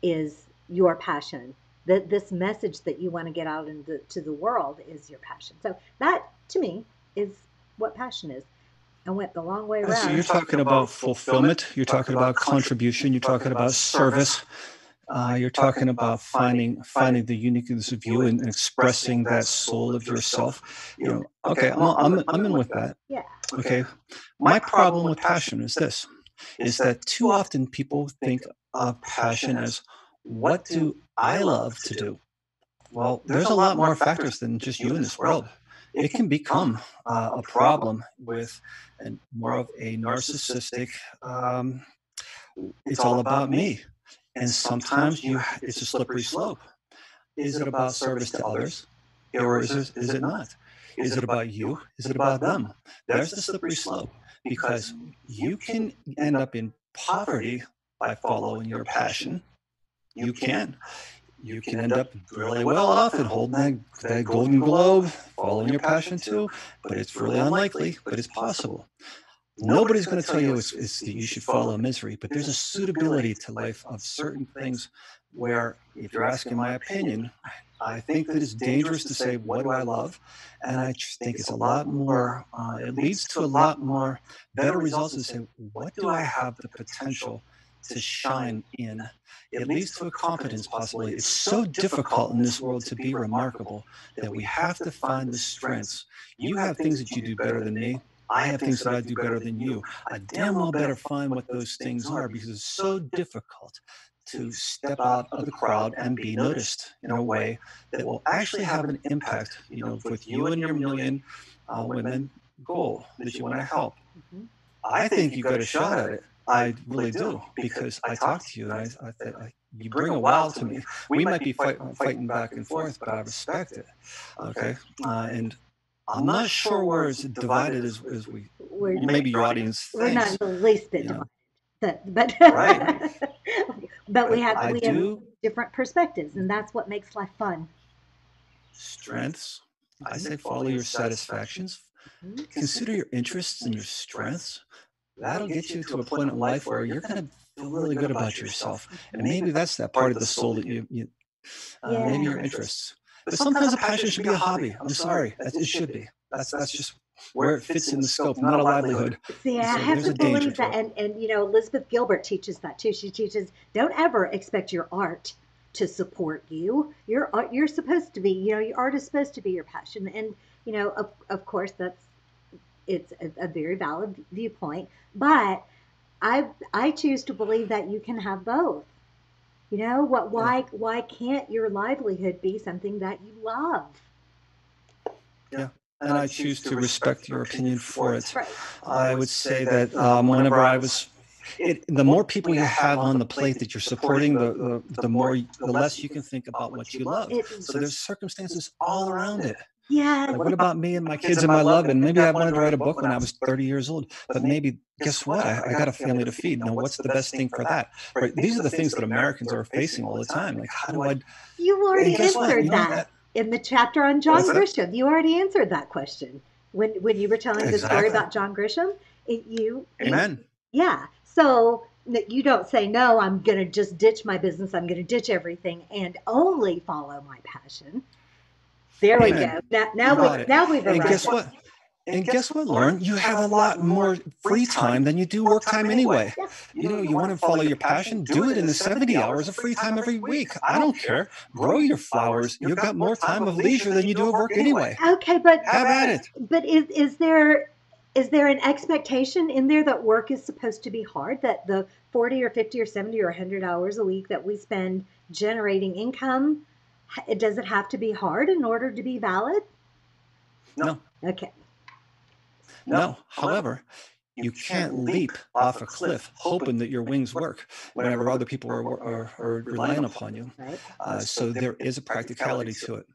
is your passion. That this message that you want to get out into to the world is your passion. So that to me is what passion is. I went the long way So you're around. talking about fulfillment, you're talking about contribution, you're talking about service, you're talking about finding the uniqueness of you and expressing that soul of yourself. Okay, I'm in with that. Yeah. Okay, my problem with passion is this: is that too often people think of passion as what do I love to do? Well, there's a lot more factors than just you in this world. It can become a problem with more of a narcissistic. Um, it's all about me, and sometimes it's a slippery slope. Is it about service to others, or is it not? Is it about you? Is it about them? There's the slippery slope because you can end up in poverty by following your passion. You can. You can end up really well off and holding that golden globe, following your passion too, but it's really unlikely, but it's possible. Nobody's going to tell you that you should follow misery, but there's a suitability to life of certain things where, if you're asking my opinion, I think that it's dangerous to say, what do I love? And I just think it's a lot more, it leads to a lot more better results to say, what do I have the potential to shine in? It leads to a competence possibility. It's so difficult in this world to be remarkable that we have to find the strengths. You have things that you do better than me. I have things that I do better than you. I damn well better find what those things are because it's so difficult to step out of the crowd and be noticed in a way that will actually have an impact, with you and your million women goal that you want to help. Mhm. I think you've got a shot at it. I really do because I talk to you and you bring a wow to me. We might be fighting back and forth, but I respect it. Okay. And I'm not sure we're as divided as We're maybe your audience we're not in thinks, the least bit you know, divided, but right? but we But have I we have do different perspectives, and that's what makes life fun. strengths. I Mhm. say follow your satisfactions. Mhm. Consider your interests and your strengths. That'll get you to a point in life where you're going to feel really good about yourself. And maybe that's that part of the soul that maybe Yeah. your interests. But sometimes a passion should be a hobby. I'm sorry. It should be. That's just where it fits in the scope, not a livelihood. See, I So have there's to a danger believe to that, it. and Elizabeth Gilbert teaches that too. She teaches don't ever expect your art to support you. Your art, you're supposed to be, your art is supposed to be your passion, and of course it's a very valid viewpoint. But I choose to believe that you can have both. Yeah. Why can't your livelihood be something that you love? Yeah. And I choose to respect your opinion for it. Right. I would say that whenever the more people you have on the plate that you're supporting, the less you can think about what you love. It, So there's circumstances all around it. yeah, Like, what about me and my kids and my love? And maybe I wanted to write a book when I was 30 years old, but maybe guess what? I got a family to feed. Now, what's the best thing for that? Right? These are the things that Americans are facing all the time. Like, how do I? you And already guess what? answered that in the chapter on John What's that? Grisham. You already answered that question when you were telling the story Exactly. about John Grisham. You Amen. yeah. So you don't say no. I'm gonna just ditch my business. I'm gonna ditch everything and only follow my passion. There we Amen. go. You got it. Now we've And arrived guess at. what? And guess what, Lauren? You have a lot more free time than you do work time anyway. Yeah. You want to follow your passion? Do it in the 70 hours of free time every week. I don't care. Grow your flowers. You've got more time of leisure than you do of work anyway. Okay, but Have at it. is there an expectation in there that work is supposed to be hard? That the 40 or 50 or 70 or 100 hours a week that we spend generating income, does it have to be hard in order to be valid? No, Okay. no. However, You can't leap off a cliff hoping that your wings work whenever other people are relying upon you. Right. So there is a practicality to it.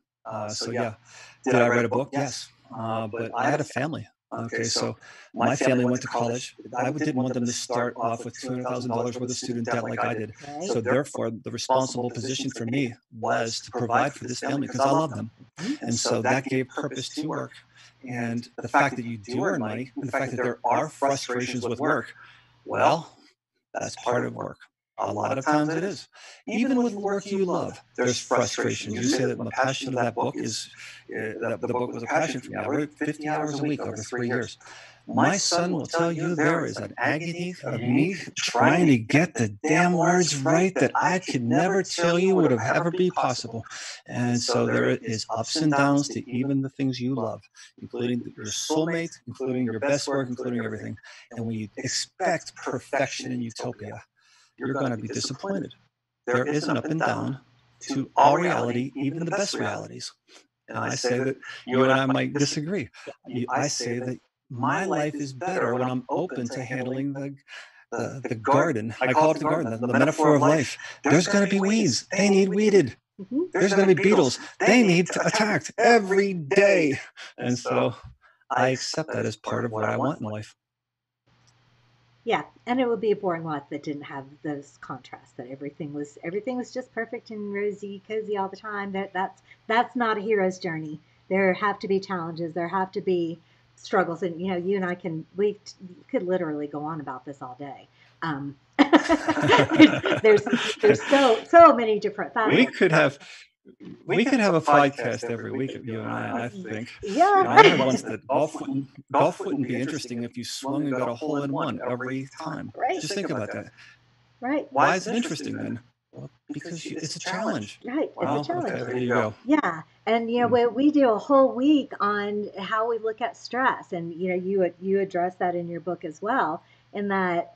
So yeah, did I write a book? Yes, but I had a family. Okay, so my family went to college. I didn't want them to start off with $200,000 worth of student debt like I did. Right. So therefore, the responsible position for me was to provide for this family because I love them, Mhm. and so that gave purpose to work. And the fact that you do earn money, and the fact that there are frustrations with work, well, that's part of work. A lot of times it is. Even with work you love, there's frustrations. You say that my passion of that book is that the book was a passion for me. I wrote 50 hours a week over 3 years. My son will tell you there is an agony of me trying to get the damn words right that I could never tell you would have ever be possible. And so there is ups and downs to even the things you love, including your soulmate, including your best work, including everything. And when you expect perfection in utopia, you're going to be disappointed. There is an up and down to all reality, even the best realities. And I say that you and I might disagree. I say that my life is better when I'm open to handling the garden. I call it the garden, the metaphor of life. There's going to be weeds. They need weeded. Mhm. There's going to be beetles. They need attacked every day. And so I accept that as part of what I want in life. Yeah, and it would be a boring life that didn't have those contrasts. That everything was just perfect and rosy, cozy all the time. That's not a hero's journey. There have to be challenges. There have to be struggles, and you and I we could literally go on about this all day. Um, there's there's so many different we facets. could have we could have a podcast every week of you and I think. I Yeah, heard once that golf wouldn't be interesting if you swung and got a hole in one every time. right, Just think about that. right, Why is it interesting then? Well, because it's a challenge. right. It's a Well, challenge. okay, there you go. Yeah, and Mm. we do a whole week on how we look at stress, and you address that in your book as well. In that,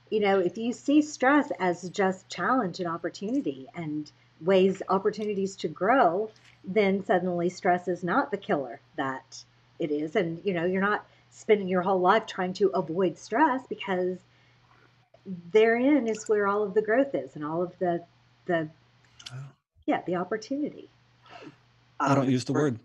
if you see stress as just challenge and opportunity and opportunities to grow, then suddenly stress is not the killer that it is, and you're not spending your whole life trying to avoid stress because therein is where all of the growth is and all of the yeah, the opportunity. I don't use the word.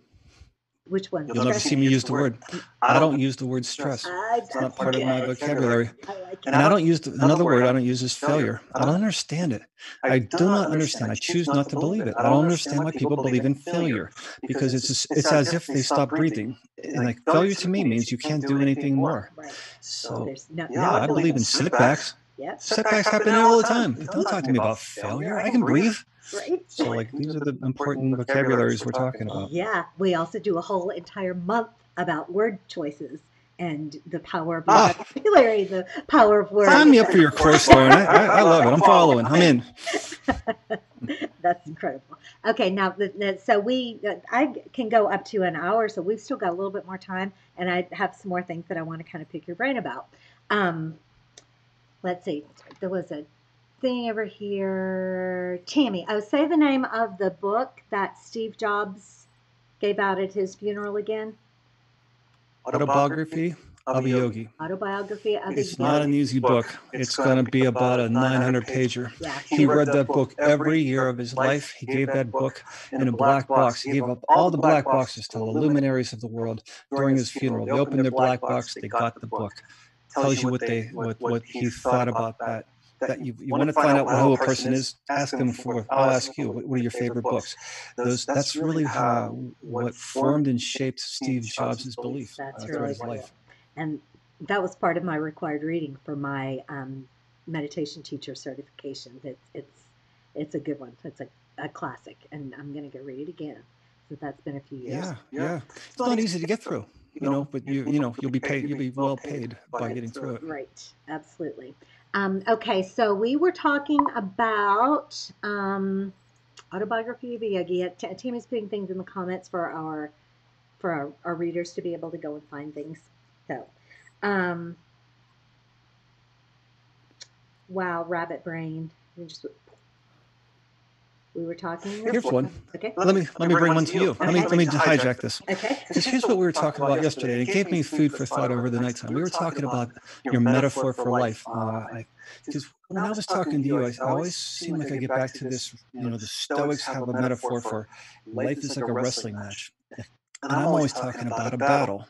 Which one? You'll never see me use the word. I don't use the word stress. It's not That's part of my good. vocabulary. I like And it. I don't use another word I don't use is failure. I don't understand it. I do not understand. I choose not to believe it. I don't understand why people believe in failure because it's as if they stop breathing. And like failure to me means you can't do anything more. Right. So There's no yeah, I believe in setbacks. Yep. Setbacks happen all the time. But don't talk to me about failure. I can breathe. Right. So like these are the important vocabularies we're talking about. Yeah. We also do a whole entire month about word choices and the power of your Ah, vocabulary, the power of sign words. me up for your course, Lauren. I love it. I'm following. I'm in. That's incredible. Okay, now so I can go up to an hour, so we've still got a little bit more time, and I have some more things that I want to kind of pick your brain about. Um, let's see, there was a thing over here. Tammy, oh, say the name of the book that Steve Jobs gave out at his funeral again. Autobiography of a yogi. Autobiography of a It's not an easy book. It's going to be about a 900 pager. Yeah. He read that book every year of his life. He gave that book in a black box. He gave up all the black boxes to the luminaries of the world during his funeral. They opened their black box. They got the book. Tells you what he thought about that. That you want to find out who a person is, ask them for. I'll ask you. What are your favorite books? That's really how what formed and shaped Steve Jobs' belief That's throughout really his cool. life. And that was part of my required reading for my meditation teacher certification. It's a good one. It's a classic, and I'm going to go read it again. So that's been a few years. Yeah. It's not easy to get through, but you'll be paid. You'll be well paid by getting through it. Right, absolutely. Okay, so we were talking about autobiography of a yogi. Team is putting things in the comments for our readers to be able to go and find things. So, um, wow, rabbit brain. You just We were talking. Here's one. Okay. Let me bring one to you. Let me hijack this. Okay. Because here's what we were talking about yesterday. And it gave me food for thought over the nighttime. We were talking about your metaphor for life. Because when I was talking to you, I always seem like I get back to this. The Stoics have a metaphor for life is like a wrestling match. And I'm always talking about a battle.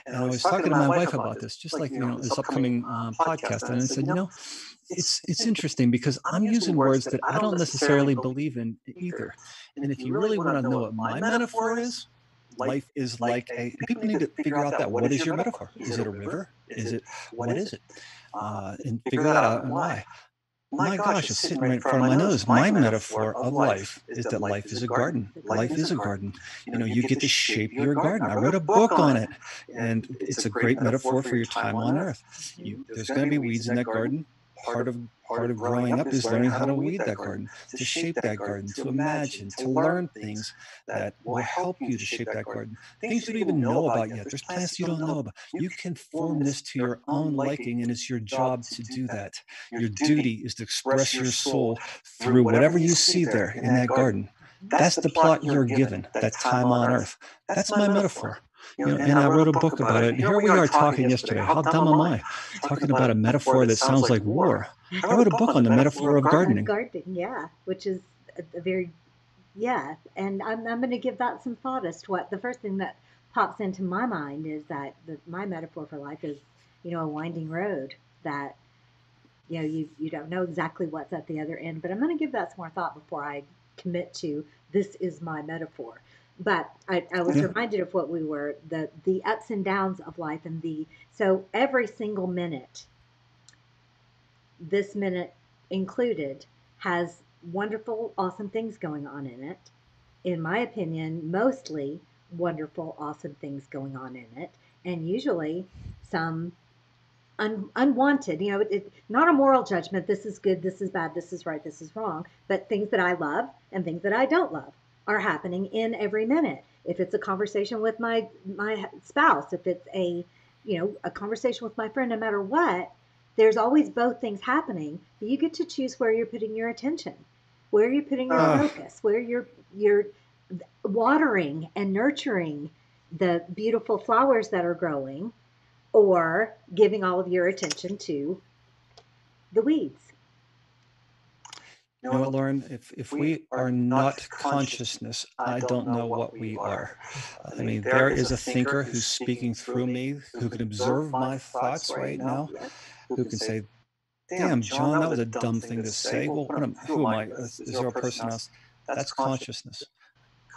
And I was talking to my wife about this, just like this upcoming podcast. And I said, it's interesting because I'm using words that I don't necessarily believe in either. And if you really want to know what my metaphor is, life is like and people need to figure out that. What is your metaphor? Is it a river? What is it? And figure that out and why. My gosh, it's sitting right in front of my nose. My metaphor of life is that life is a garden. Life is a garden. You get to shape your garden. I wrote a book on it, and it's a great metaphor for your time on earth. There's going to be weeds in that garden. Part of growing up is learning how to weed that garden, to shape that garden, to imagine, to learn things that will help you to shape that garden. Things you don't even know about yet. There's plants you don't know about. You can form this to your own liking, and it's your job to do that. Your duty is to express your soul through whatever you see there in that garden. That's the plot you're given, that time on earth. That's my metaphor. And I wrote a book about it. And here we are talking yesterday. How dumb am I? Talking about a metaphor that sounds like war. I wrote a book on the metaphor of gardening. Gardening, yeah, which is a very, yeah. And I'm going to give that some thought as to what the first thing that pops into my mind is that my metaphor for life is, a winding road that, you don't know exactly what's at the other end. But I'm going to give that some more thought before I commit to this is my metaphor. But I was reminded of what we were the ups and downs of life and so every single minute, this minute included, has wonderful, awesome things going on in it. In my opinion, mostly wonderful, awesome things going on in it, and usually some unwanted. Not a moral judgment. This is good. This is bad. This is right. This is wrong. But things that I love and things that I don't love are happening in every minute. If it's a conversation with my spouse, if it's a conversation with my friend, no matter what, there's always both things happening. But you get to choose where you're putting your attention, where you're putting your focus, where you're watering and nurturing the beautiful flowers that are growing, or giving all of your attention to the weeds. You know what, Lauren? If we are not consciousness, I don't know what we are. I mean, there is a thinker who's speaking through me, who can observe my thoughts right now, who can say, damn, John, that was a dumb thing to say. Well, who am I? Is there a person else? That's consciousness.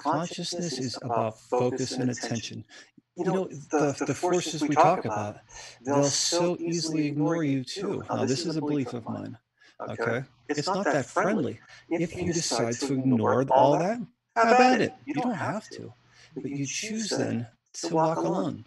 Consciousness is about focus and attention. The forces we talk about, they'll so easily ignore you too. Now, this is a belief of mine. Okay? It's not that friendly. If you decide to ignore all that, have at it. You don't have to. But you choose then to walk alone.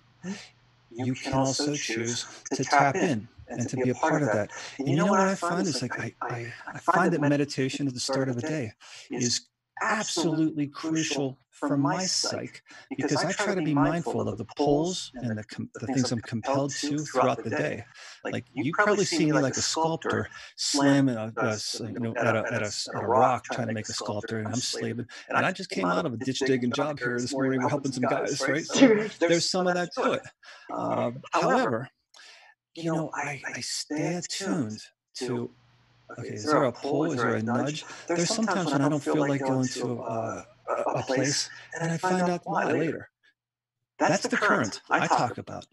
You can also choose to tap in and to be a part of that. And you know what I find is like I find that meditation at the start of a day is absolutely crucial for my psyche, because I try to be mindful of the pulls and the things I'm compelled to throughout the day. Like you probably see me like a sculptor slamming at a rock trying to make a sculptor, and I'm slaving. And I just came out of a ditch digging job here this morning. We're helping some guys, right? So there's some of that to it. However, I stay attuned to, okay, is there a pull? Is there a nudge? There's sometimes when I don't feel like going to a place, and I find out why later. That's the current I talk about.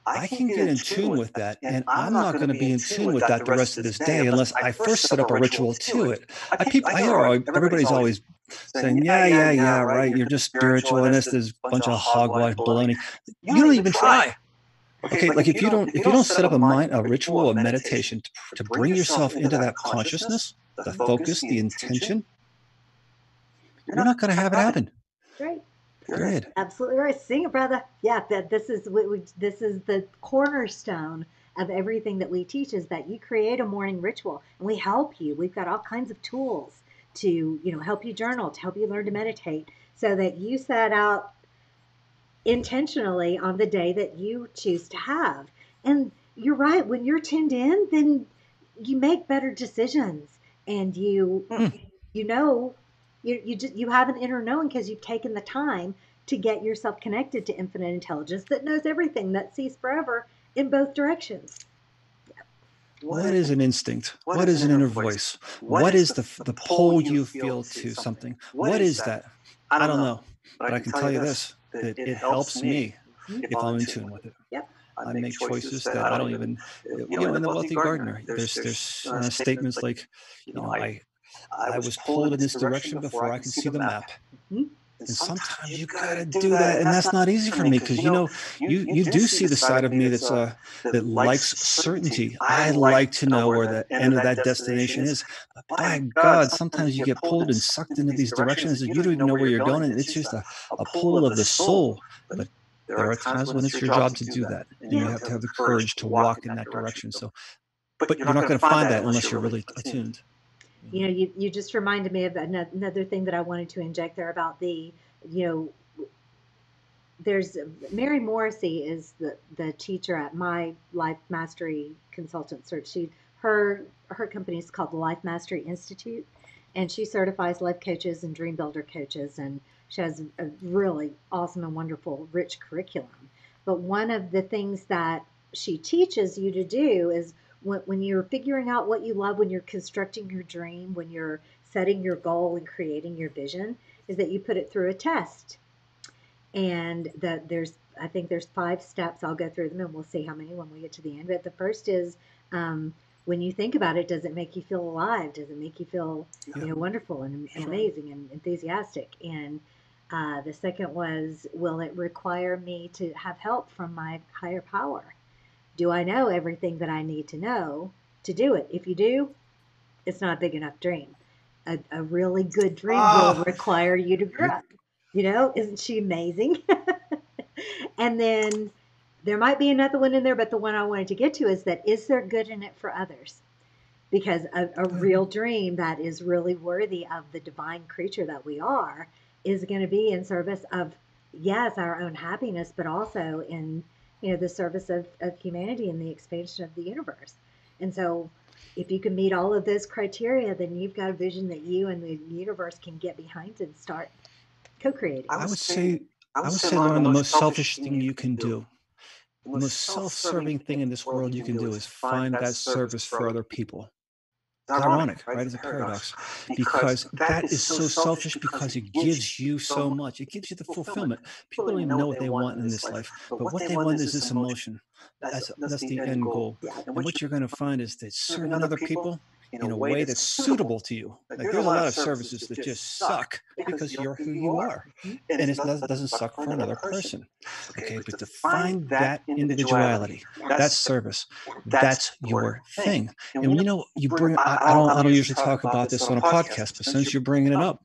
I can get in tune with that, and I'm not going to be in tune with that the rest of this day unless I first set up a ritual to it. I hear everybody's always saying, yeah, right, you're just spiritual, and this is a bunch of hogwash baloney. You don't even try. Okay, like if you don't set up a ritual, a meditation to bring yourself into that consciousness, the focus, the intention, you're not going to have it happen. Right. Period. Absolutely right. Sing it, brother. Yeah, this is this is the cornerstone of everything that we teach, is that you create a morning ritual, and we help you. We've got all kinds of tools to help you journal, to help you learn to meditate, so that you set out intentionally on the day that you choose to have. And you're right, when you're tuned in, then you make better decisions, and you know You have an inner knowing because you've taken the time to get yourself connected to infinite intelligence that knows everything, that sees forever in both directions. What is an instinct? What is an inner voice? What is the pull you feel to something? What is that? I don't know, but I can tell you this, that it helps me Mhm. if I'm in tune with it. Yep. I make choices that I don't even, in the Wealthy Gardener, there's statements like, I was pulled in this direction before I could see the map. Mhm. And sometimes you gotta do that, and that's not easy for me because you do see the side of me that likes certainty. I like to know where the end of that destination is. But by God, sometimes you get pulled and sucked into these directions that you don't even know where you're going, and it's just a pull of the soul. But there are times when it's your job to do that, and you Yeah. have to have the courage to walk in that direction. So, but you're not going to find that unless you're really attuned. You just reminded me of another thing that I wanted to inject there about you know, there's Mary Morrissey is the teacher at my Life Mastery Consultant Search. Her company is called the Life Mastery Institute, and she certifies life coaches and dream builder coaches, and she has a really awesome and wonderful, rich curriculum. But one of the things that she teaches you to do is when you're figuring out what you love, when you're constructing your dream, when you're setting your goal and creating your vision, is that you put it through a test, and that there's I think there's 5 steps. I'll go through them and we'll see how many when we get to the end. But the first is, when you think about it, does it make you feel alive? Does it make you feel Yeah, wonderful and sure. amazing and enthusiastic? And the second was, will it require me to have help from my higher power? Do I know everything that I need to know to do it? If you do, it's not a big enough dream. A really good dream will Ah, require you to right. grow. Isn't she amazing? And then there might be another one in there, but the one I wanted to get to is that, is there good in it for others? Because a Yeah. real dream that is really worthy of the divine creature that we are is going to be in service of, yes, our own happiness, but also in the service of humanity and the expansion of the universe. And so if you can meet all of those criteria, then you've got a vision that you and the universe can get behind and start co-creating. I would say Lauren, the most selfish thing you can do, the most self-serving thing in this world you can do is find that service for other people. It's ironic, right? It's a paradox because that is so selfish because it gives you so much. It gives you the fulfillment. People don't even know what they want in this life, but what they want is this emotion. That's the end goal. Yeah. And what you're going to find is that serving other people in a way that's suitable to you. Like there's a lot of services that just suck because you're who you are, Mhm. and it doesn't suck for another person. Okay, but to find that individuality, Yeah. that service, Yeah. that's your thing. And you bring I don't usually talk about this on a podcast, but since you're bringing it up,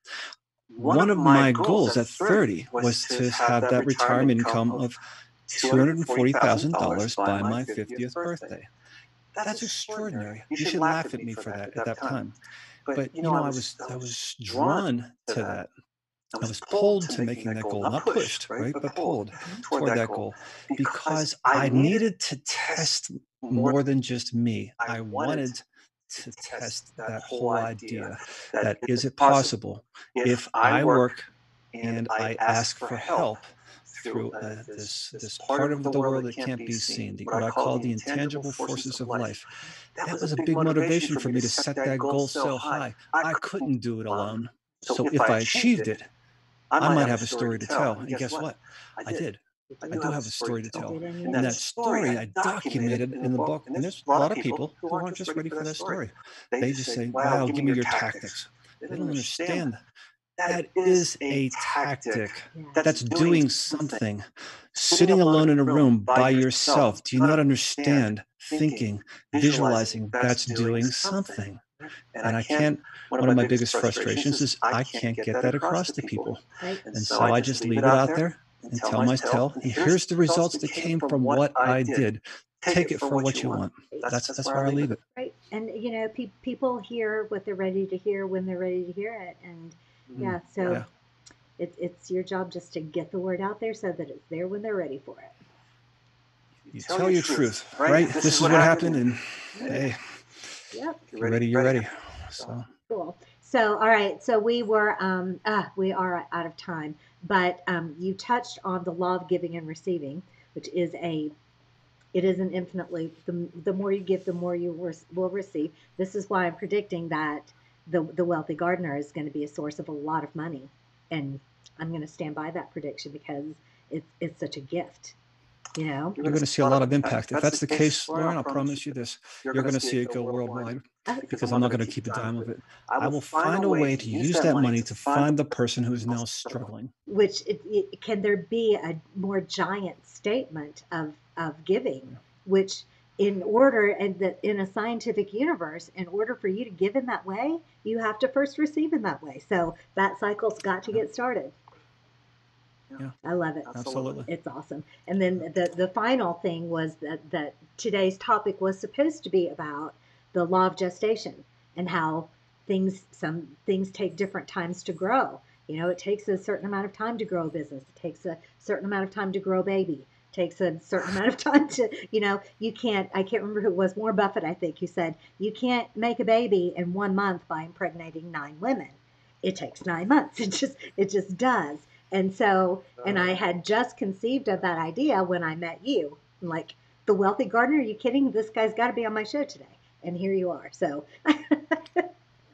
one of my goals at 30 was to have that retirement income of $240,000 by my 50th birthday. That's extraordinary. You should laugh at me for that at that time. But I was drawn to that. I was pulled to making that goal, not pushed, right? But pulled toward that goal because I needed to test more than just me. I wanted to test that whole idea that is it possible if I work and I ask for help through this part of the world that can't be seen, what I call the intangible forces of life. That was a big motivation for me to set that goal so high. I couldn't do it alone. So if I achieved it, I might have a story to tell. And guess what? I did. I do have a story to tell. And that story I documented in the book. And there's a lot of people who aren't just ready for that story. They just say, wow, give me your tactics. They don't understand. That is a tactic. Yeah. That's doing something. Sitting alone in a room by yourself. Do you not understand? Thinking, visualizing, that's doing something. And I can't, one of my biggest frustrations is I can't get that across to people. Right. And so I just leave it out there and tell my tell. And here's the results that came from what I did. Take it for what you want. That's where I leave it. Right. And people hear what they're ready to hear when they're ready to hear it. And Mm, yeah, so yeah. it's your job just to get the word out there so that it's there when they're ready for it. You tell your truth, right? This is what happened. And hey, Yep. if you're ready, you're ready. So. Cool. So, all right. So we are out of time, but you touched on the law of giving and receiving, which is it is an infinitely, the more you give, the more you will receive. This is why I'm predicting that the wealthy gardener is going to be a source of a lot of money, and I'm going to stand by that prediction because it's such a gift, you know. You're going to see a lot of impact. If that's the case, Lauren, I'll promise you this. You're going to see it go worldwide Oh, because I'm not going to keep a dime of it. I will find a way to use that money to find the person who's now struggling. which can there be a more giant statement of giving, Yeah. which in order and that in a scientific universe, in order for you to give in that way, you have to first receive in that way. So that cycle's got to Yeah. get started. Yeah. I love it. Absolutely. It's awesome. And then the final thing was that today's topic was supposed to be about the law of gestation and how some things take different times to grow. You know, it takes a certain amount of time to grow a business. It takes a certain amount of time to grow a baby. It takes a certain amount of time to, you can't, I can't remember who it was, Warren Buffett, I think, who said, you can't make a baby in 1 month by impregnating 9 women. It takes 9 months. It just does. And so, and I had just conceived of that idea when I met you. I'm like, the wealthy gardener, are you kidding? This guy's got to be on my show today. And here you are. So,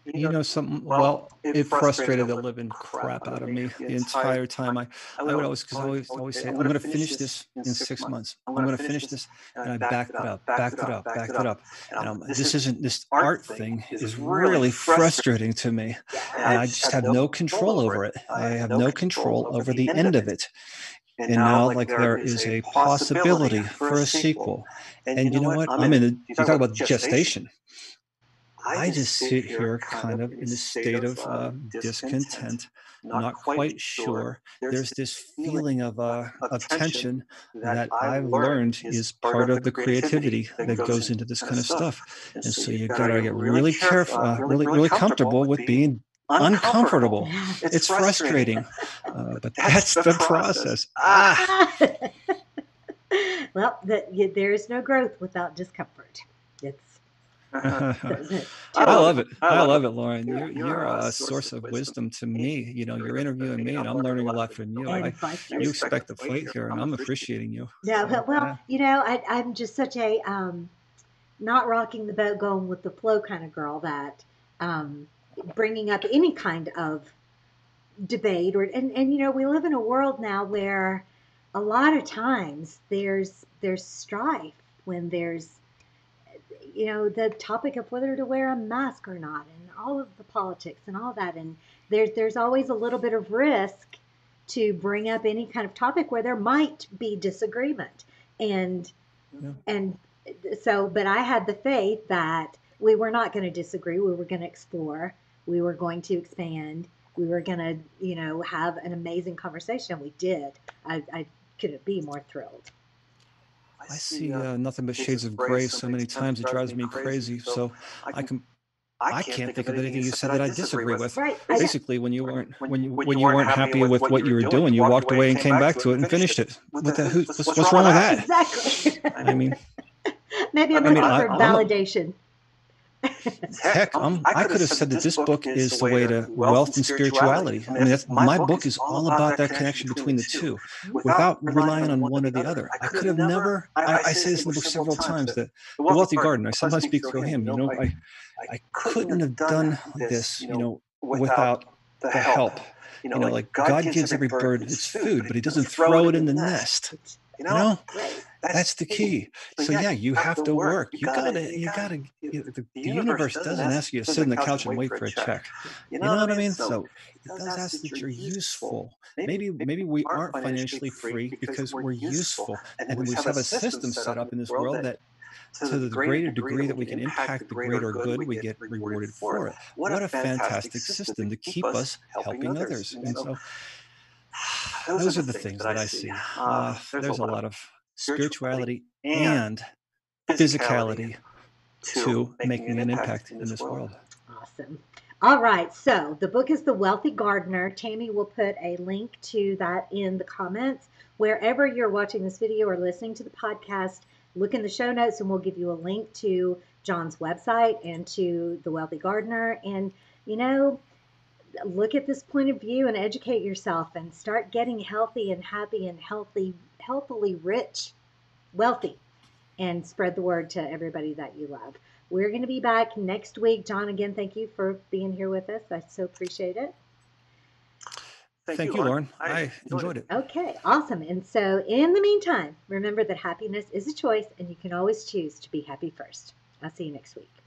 You know something? Well, it frustrated the living crap out of me the entire time. I would always, because I always say, I'm going to finish this in 6 months. I'm going to finish this. And I backed it up, backed it up, backed it up. And this art thing is really frustrating to me. And I just have no control over it. I have no control over the end of it. And now, like, there is a possibility for a sequel. And you know what? You talk about gestation. I just sit here kind of in a state of discontent, not quite sure. There's this feeling of tension that I've learned is part of the creativity that goes into this kind of stuff. And so you got to get really careful, really comfortable with being uncomfortable. yeah. It's frustrating, but that's the process. Ah. Well, there is no growth without discomfort. It's I love it. I love it, Lauren. You're a source of wisdom to me. You're interviewing me, and I'm learning a lot from you. and vice You versa. expect a fight here, and I'm appreciating you. Yeah, So well, yeah, I'm just such a not rocking the boat, going with the flow kind of girl that um, bringing up any kind of debate and we live in a world now where a lot of times there's strife when there's the topic of whether to wear a mask or not and all of the politics and all that, and there's always a little bit of risk to bring up any kind of topic where there might be disagreement, and yeah. and so, but I had the faith that we were not going to disagree. We were going to explore. We were going to expand. We were going to, have an amazing conversation. We did. I couldn't be more thrilled. I see nothing but shades of gray so many times it drives me crazy. So I can I can't think of anything you said that I disagree with. Right. Basically, when you weren't happy with what you were doing, you walked away and came back to it and finished it. What's wrong with that? Exactly. I mean, Maybe I'm I mean, looking for I'm a, validation. heck, I could have said that this book is the way to wealth and spirituality. I mean, my book is all about that connection between the two, without relying on one or the other. I could have never. I say this in the book several times that the wealthy gardener. I sometimes speak through him. I couldn't have done this, without the help. Like God gives every bird its food, but He doesn't throw it in the nest. You know, Right. that's the key. So yeah, you have to work. The universe doesn't ask you to sit on the couch and wait for a check. You know what I mean? So it does ask that you're useful. Maybe we aren't financially free because we're useful, and we have a system set up in this world that, to the greater degree that we can impact the greater good, we get rewarded for it. What a fantastic system to keep us helping others. And so those are the things that I see. There's a lot of spirituality and physicality to making an impact in this world. Awesome. All right. So the book is The Wealthy Gardener. Tammy will put a link to that in the comments. Wherever you're watching this video or listening to the podcast, look in the show notes and we'll give you a link to John's website and to The Wealthy Gardener. And You know, look at this point of view and educate yourself and start getting healthy and happy and healthily rich, wealthy, and spread the word to everybody that you love. We're going to be back next week. John, again, thank you for being here with us. I so appreciate it. Thank you, Thank you, Lauren. Lauren. I I enjoyed it. enjoyed it. Okay, awesome. And so, in the meantime, remember that happiness is a choice and you can always choose to be happy first. I'll see you next week.